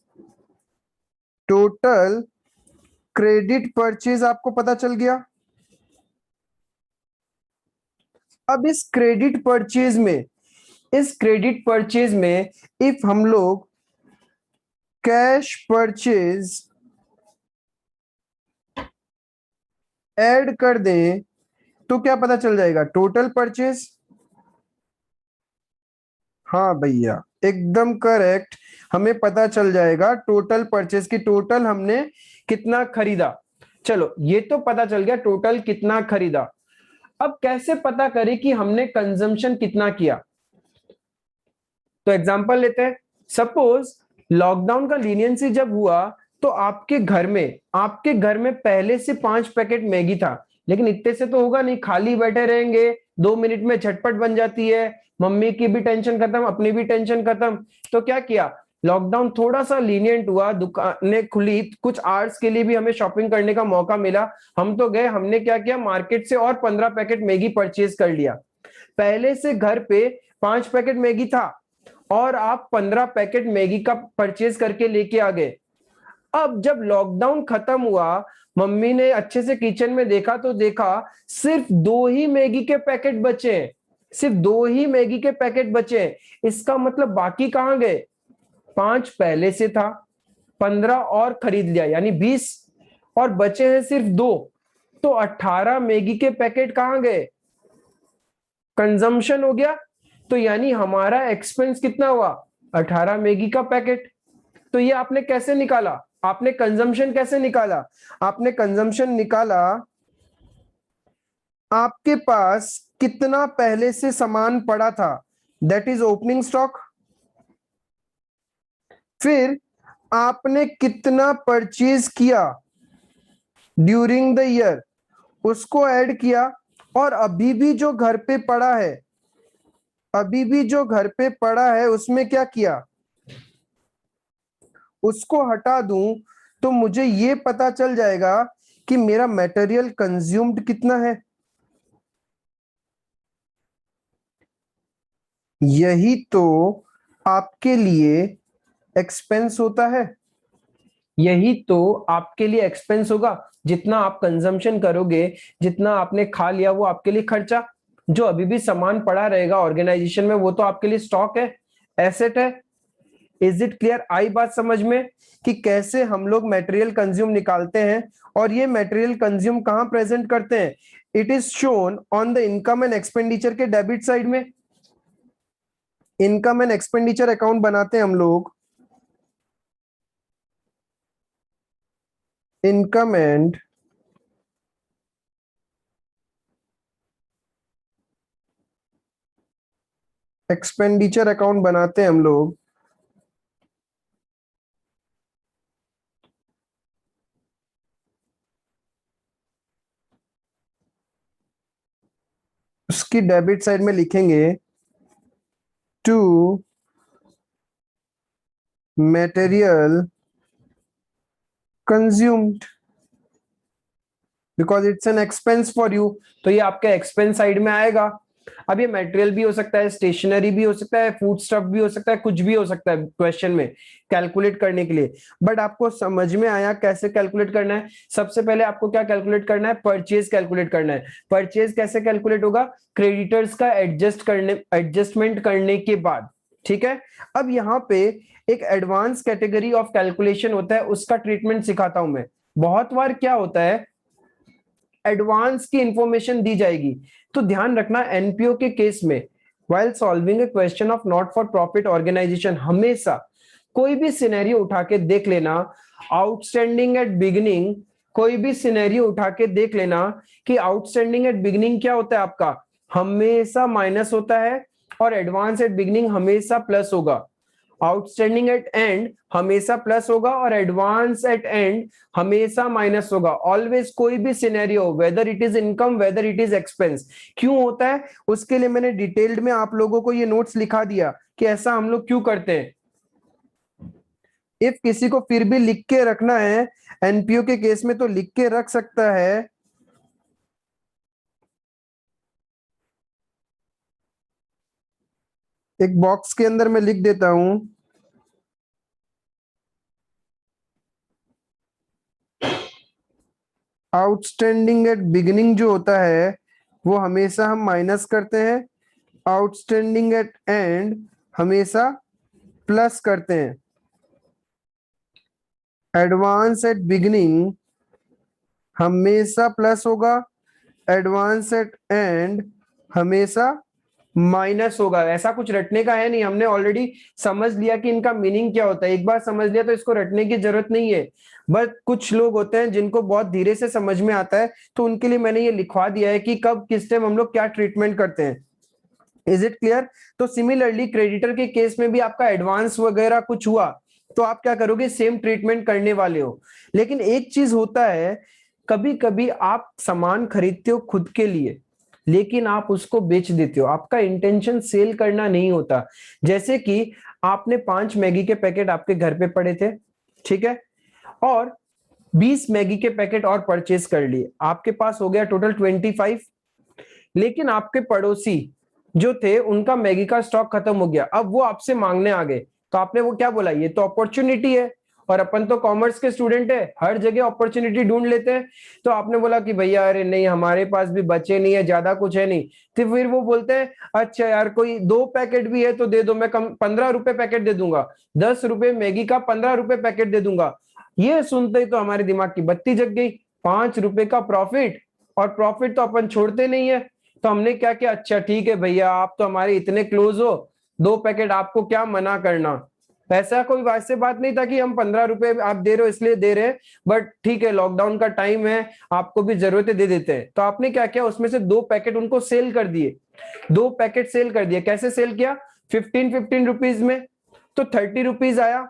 total credit purchase आपको पता चल गया। अब इस क्रेडिट परचेज में, इस क्रेडिट परचेज में इफ हम लोग कैश परचेज ऐड कर दें तो क्या पता चल जाएगा, टोटल परचेज। हाँ भैया एकदम करेक्ट, हमें पता चल जाएगा टोटल परचेज की, टोटल हमने कितना खरीदा। चलो ये तो पता चल गया टोटल कितना खरीदा। अब कैसे पता करें कि हमने कंजम्पशन कितना किया? तो एग्जांपल लेते हैं, सपोज लॉकडाउन का लीनियंसी जब हुआ तो आपके घर में पहले से 5 पैकेट मैगी था, लेकिन इतने से तो होगा नहीं, खाली बैठे रहेंगे, 2 मिनट में झटपट बन जाती है, मम्मी की भी टेंशन खत्म, अपनी भी टेंशन खत्म। तो क्या किया, लॉकडाउन थोड़ा सा लीनियंट हुआ, दुकानें खुली, कुछ आवर्स के लिए भी हमें शॉपिंग करने का मौका मिला, हम तो गए, हमने क्या किया, मार्केट से और 15 पैकेट मैगी परचेज कर लिया। पहले से घर पे 5 पैकेट मैगी था और आप 15 पैकेट मैगी का परचेज करके लेके आ गए। अब जब लॉकडाउन खत्म हुआ, मम्मी ने अच्छे से किचन में देखा तो देखा सिर्फ 2 ही मैगी के पैकेट बचे हैं, सिर्फ 2 ही मैगी के पैकेट बचे हैं। इसका मतलब बाकी कहां गए, 5 पहले से था, 15 और खरीद लिया यानी 20, और बचे हैं सिर्फ 2, तो 18 मैगी के पैकेट कहां गए, कंजम्पशन हो गया। तो यानी हमारा एक्सपेंस कितना हुआ, 18 मैगी का पैकेट। तो ये आपने कैसे निकाला, आपने कंजम्पशन कैसे निकाला, आपने कंजम्पशन निकाला, आपके पास कितना पहले से सामान पड़ा था, दैट इज ओपनिंग स्टॉक, फिर आपने कितना परचेज किया ड्यूरिंग द ईयर, उसको ऐड किया, और अभी भी जो घर पे पड़ा है, अभी भी जो घर पे पड़ा है उसमें क्या किया, उसको हटा दूं तो मुझे ये पता चल जाएगा कि मेरा मटेरियल कंज्यूम्ड कितना है। यही तो आपके लिए एक्सपेंस होता है, यही तो आपके लिए एक्सपेंस होगा। जितना आप कंजम्पशन करोगे, जितना आपने खा लिया, वो आपके लिए खर्चा, जो अभी भी सामान पड़ा रहेगा ऑर्गेनाइजेशन में वो तो आपके लिए स्टॉक है, एसेट है। इज इट क्लियर, आई बात समझ में कि कैसे हम लोग मटेरियल कंज्यूम निकालते हैं, और ये मटेरियल कंज्यूम कहां प्रेजेंट करते हैं, it is shown on the income and expenditure के डेबिट साइड में। इनकम एंड एक्सपेंडिचर अकाउंट बनाते हैं हम लोग, इनकम एंड एक्सपेंडिचर अकाउंट बनाते हैं हम लोग, उसकी डेबिट साइड में लिखेंगे to material consumed because it's an expense for you, तो ये आपके एक्सपेंस साइड में आएगा। अब ये मटेरियल भी हो सकता है, स्टेशनरी भी हो सकता है, फूड स्टफ भी हो सकता है, कुछ भी हो सकता है क्वेश्चन में कैलकुलेट करने के लिए। बट आपको समझ में आया कैसे कैलकुलेट करना है? सबसे पहले आपको क्या कैलकुलेट करना है, परचेज कैलकुलेट करना है। परचेज कैसे कैलकुलेट होगा, क्रेडिटर्स का एडजस्टमेंट करने के बाद, ठीक है। अब यहाँ पे एक एडवांस कैटेगरी ऑफ कैलकुलेशन होता है, उसका ट्रीटमेंट सिखाता हूं मैं। बहुत बार क्या होता है, एडवांस की इंफॉर्मेशन दी जाएगी, तो ध्यान रखना एनपीओ के केस में while solving a question of not for profit organisation, हमेशा कोई भी सिनेरियो उठा के देख लेना, आउटस्टैंडिंग एट बिगिनिंग, कोई भी सिनेरियो उठा के देख लेना कि आउटस्टैंडिंग एट बिगिनिंग क्या होता है आपका, हमेशा माइनस होता है, और एडवांस एट बिगिनिंग हमेशा प्लस होगा। आउटस्टैंडिंग एट एंड हमेशा प्लस होगा और एडवांस एट एंड हमेशा माइनस होगा। ऑलवेज, कोई भी scenario, weather it is income weather it is expense. क्यों होता है उसके लिए मैंने डिटेल्ड में आप लोगों को ये नोट्स लिखा दिया कि ऐसा हम लोग क्यों करते हैं। इफ किसी को फिर भी लिख के रखना है एनपीओ के केस में तो लिख के रख सकता है, एक बॉक्स के अंदर मैं लिख देता हूं, आउटस्टैंडिंग एट बिगिनिंग जो होता है वो हमेशा हम माइनस करते हैं, आउटस्टैंडिंग एट एंड हमेशा प्लस करते हैं, एडवांस एट बिगिनिंग हमेशा प्लस होगा, एडवांस एट एंड हमेशा माइनस होगा। ऐसा कुछ रटने का है नहीं, हमने ऑलरेडी समझ लिया कि इनका मीनिंग क्या होता है। एक बार समझ लिया तो इसको रटने की जरूरत नहीं है। बट कुछ लोग होते हैं जिनको बहुत धीरे से समझ में आता है, तो उनके लिए मैंने ये लिखवा दिया है कि कब किस टाइम हम लोग क्या ट्रीटमेंट करते हैं। Is it clear? तो सिमिलरली क्रेडिटर के केस में भी आपका एडवांस वगैरह कुछ हुआ तो आप क्या करोगे, सेम ट्रीटमेंट करने वाले हो। लेकिन एक चीज होता है, कभी कभी आप सामान खरीदते हो खुद के लिए, लेकिन आप उसको बेच देते हो, आपका इंटेंशन सेल करना नहीं होता। जैसे कि आपने 5 मैगी के पैकेट आपके घर पे पड़े थे, ठीक है, और 20 मैगी के पैकेट और परचेज कर लिए, आपके पास हो गया टोटल 25। लेकिन आपके पड़ोसी जो थे उनका मैगी का स्टॉक खत्म हो गया, अब वो आपसे मांगने आ गए, तो आपने वो क्या बोला, ये तो अपॉर्चुनिटी है, और अपन तो कॉमर्स के स्टूडेंट है, हर जगह अपॉर्चुनिटी ढूंढ लेते हैं। तो आपने बोला कि भैया अरे नहीं, हमारे पास भी बचे नहीं है, ज्यादा कुछ है नहीं। तो फिर वो बोलते हैं अच्छा यार कोई 2 पैकेट भी है तो दे दो, मैं कम 15 रुपए पैकेट दे दूंगा, 10 रुपए मैगी का 15 रुपए पैकेट दे दूंगा। ये सुनते ही तो हमारे दिमाग की बत्ती जग गई, 5 रुपए का प्रॉफिट, और प्रॉफिट तो अपन छोड़ते नहीं है। तो हमने क्या किया, अच्छा ठीक है भैया आप तो हमारे इतने क्लोज हो, 2 पैकेट आपको क्या मना करना। पैसा कोई वैसे बात नहीं था कि हम 15 रुपए आप दे रहे हो इसलिए दे रहे हैं, बट ठीक है लॉकडाउन का टाइम है, आपको भी जरूरत है, दे देते हैं। तो आपने क्या किया, उसमें से 2 पैकेट उनको सेल कर दिए, 2 पैकेट सेल कर दिए। कैसे सेल किया, 15-15 रुपीज में, तो 30 रुपीज आया।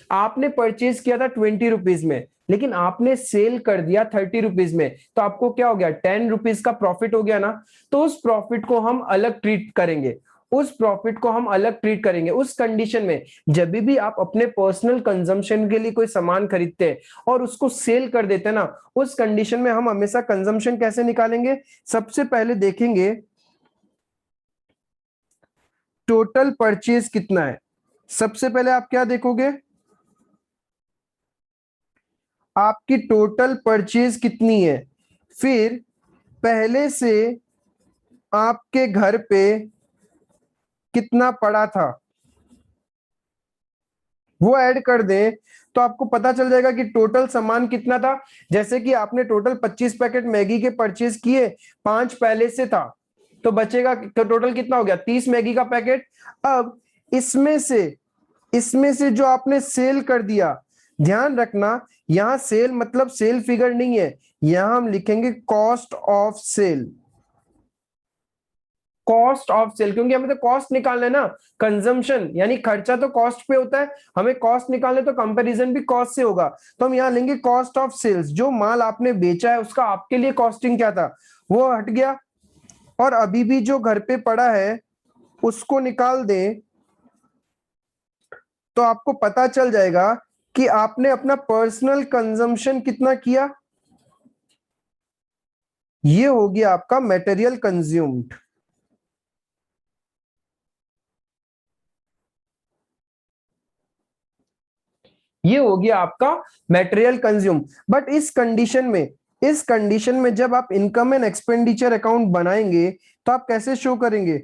आपने परचेज किया था 20 रुपीज में, लेकिन आपने सेल कर दिया 30 रुपीज में, तो आपको क्या हो गया, 10 रुपीज का प्रॉफिट हो गया ना। तो उस प्रॉफिट को हम अलग ट्रीट करेंगे, उस प्रॉफिट को हम अलग ट्रीट करेंगे उस कंडीशन में जब भी आप अपने पर्सनल कंजम्पशन के लिए कोई सामान खरीदते हैं और उसको सेल कर देते हैं ना, उस कंडीशन में हम हमेशा कंजम्पशन कैसे निकालेंगे। सबसे पहले देखेंगे टोटल परचेज कितना है। सबसे पहले आप क्या देखोगे, आपकी टोटल परचेज कितनी है, फिर पहले से आपके घर पे कितना पड़ा था वो ऐड कर दें, तो आपको पता चल जाएगा कि टोटल सामान कितना था। जैसे कि आपने टोटल 25 पैकेट मैगी के परचेज किए, 5 पहले से था, तो बचेगा तो टोटल कितना हो गया, 30 मैगी का पैकेट। अब इसमें से जो आपने सेल कर दिया, ध्यान रखना यहां सेल मतलब सेल फिगर नहीं है, यहां हम लिखेंगे cost of sale, cost of sale, क्योंकि हमें तो कॉस्ट निकालना है ना। कंजम्पशन यानी खर्चा तो कॉस्ट पे होता है, हमें कॉस्ट निकालना है तो कंपैरिजन भी कॉस्ट से होगा। तो हम यहां लेंगे कॉस्ट ऑफ सेल्स, जो माल आपने बेचा है उसका आपके लिए कॉस्टिंग क्या था वो हट गया, और अभी भी जो घर पे पड़ा है उसको निकाल दें, तो आपको पता चल जाएगा कि आपने अपना पर्सनल कंजम्पशन कितना किया। ये हो गया आपका मटेरियल कंज्यूम्ड। ये हो गया आपका मटेरियल कंज्यूम। बट इस कंडीशन में जब आप इनकम एंड एक्सपेंडिचर अकाउंट बनाएंगे तो आप कैसे शो करेंगे,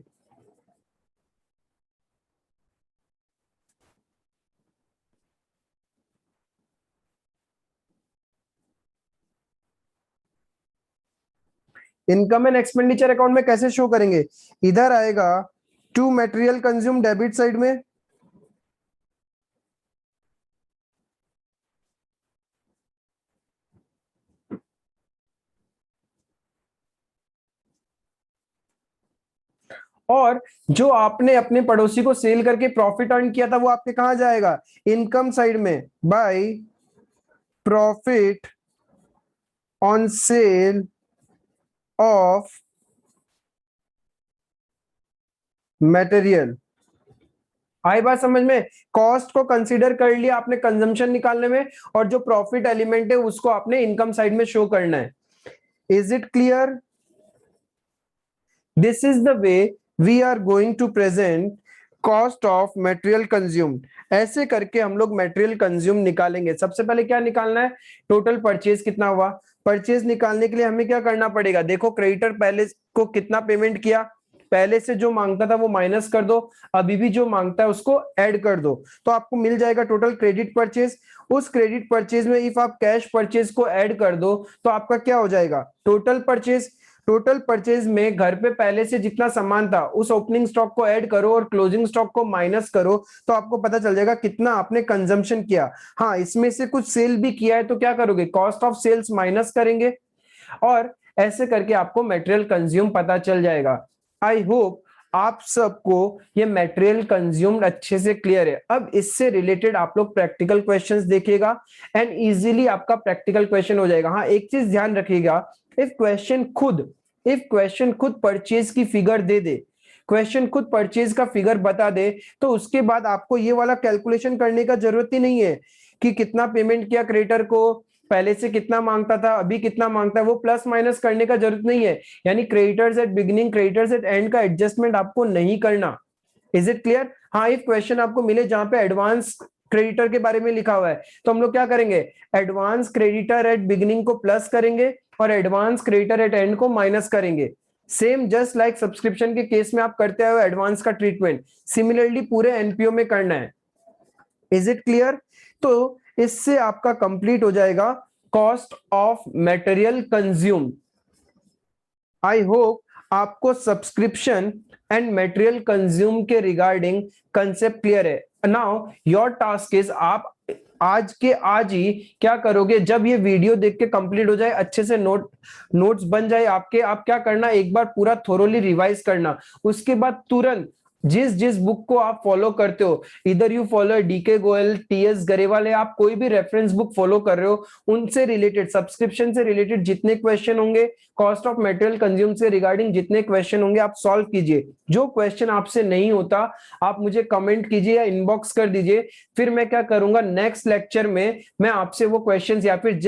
इनकम एंड एक्सपेंडिचर अकाउंट में कैसे शो करेंगे, इधर आएगा to material consume debit side में, और जो आपने अपने पड़ोसी को सेल करके प्रॉफिट अर्न किया था वो आपके कहां जाएगा, इनकम साइड में, by profit on sale of material. आई बात समझ में? कॉस्ट को कंसीडर कर लिया आपने कंजम्पशन निकालने में, और जो प्रॉफिट एलिमेंट है उसको आपने इनकम साइड में शो करना है। Is it clear? This is the way we are going to present cost of material consumed. ऐसे करके हम लोग मटेरियल कंज्यूम निकालेंगे। सबसे पहले क्या निकालना है, टोटल परचेज कितना हुआ। परचेज निकालने के लिए हमें क्या करना पड़ेगा, देखो क्रेडिटर पहले को कितना पेमेंट किया, पहले से जो मांगता था वो माइनस कर दो, अभी भी जो मांगता है उसको ऐड कर दो, तो आपको मिल जाएगा टोटल क्रेडिट परचेज। उस क्रेडिट परचेज में इफ आप कैश परचेज को ऐड कर दो तो आपका क्या हो जाएगा, टोटल परचेज। टोटल परचेज में घर पे पहले से जितना सामान था उस ओपनिंग स्टॉक को ऐड करो और क्लोजिंग स्टॉक को माइनस करो, तो आपको पता चल जाएगा कितना आपने कंजम्पशन किया। हाँ, इसमें से कुछ सेल भी किया है तो क्या करोगे, कॉस्ट ऑफ सेल्स माइनस करेंगे, और ऐसे करके आपको मटेरियल कंज्यूम पता चल जाएगा। आई होप आप सबको ये मटेरियल कंज्यूम्ड अच्छे से क्लियर है। अब इससे रिलेटेड आप लोग प्रैक्टिकल क्वेश्चंस देखिएगा एंड इजीली आपका प्रैक्टिकल क्वेश्चन हो जाएगा। हाँ, एक चीज ध्यान रखिएगा, इफ क्वेश्चन खुद परचेज की फिगर दे दे, क्वेश्चन खुद परचेज का फिगर बता दे, तो उसके बाद आपको ये वाला कैलकुलेशन करने का जरूरत ही नहीं है कि कितना पेमेंट किया क्रेडिटर को, पहले से कितना मांगता था, अभी कितना मांगता है, वो प्लस माइनस करने का जरूरत नहीं है। यानी creditors at beginning, creditors at end का एडजस्टमेंट आपको नहीं करना। Is it clear? हाँ, इफ क्वेश्चन आपको मिले जहां पे एडवांस क्रेडिटर के बारे में लिखा हुआ है तो हम लोग क्या करेंगे, एडवांस क्रेडिटर एट बिगिनिंग को प्लस करेंगे और एडवांस क्रेडिटर एट एंड को माइनस करेंगे। सेम जस्ट लाइक सब्सक्रिप्शन के केस में आप करते हो एडवांस का ट्रीटमेंट, सिमिलरली पूरे एनपीओ में करना है। Is it clear? तो इससे आपका कंप्लीट हो जाएगा cost of material consume. I hope आपको सब्सक्रिप्शन एंड मटेरियल कंज्यूम के रिगार्डिंग कंसेप्ट क्लियर है। नाउ योर टास्क इज, आप आज के आज ही क्या करोगे, जब ये वीडियो देख के कंप्लीट हो जाए, अच्छे से नोट्स बन जाए आपके, आप क्या करना, एक बार पूरा थोरोली रिवाइज करना। उसके बाद तुरंत जिस जिस बुक को आप फॉलो करते हो, इधर you follow DK Goyal, TS Grewal, है आप कोई भी रेफरेंस बुक फॉलो कर रहे हो, उनसे रिलेटेड, सब्सक्रिप्शन से रिलेटेड जितने क्वेश्चन होंगे, कॉस्ट ऑफ मटेरियल कंज्यूम से रिगार्डिंग जितने क्वेश्चन होंगे, आप सॉल्व कीजिए। जो क्वेश्चन आपसे नहीं होता आप मुझे कमेंट कीजिए या इनबॉक्स कर दीजिए, फिर मैं क्या करूंगा, नेक्स्ट लेक्चर में मैं आपसे वो क्वेश्चंस या फिर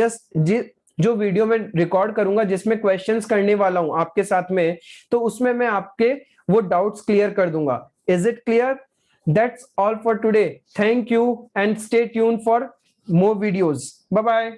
जो वीडियो में रिकॉर्ड करूंगा जिसमें क्वेश्चंस करने वाला हूं आपके साथ में, तो उसमें मैं आपके वो डाउट्स क्लियर कर दूंगा। Is it clear? That's all for today. Thank you and stay tune for more videos. Bye bye.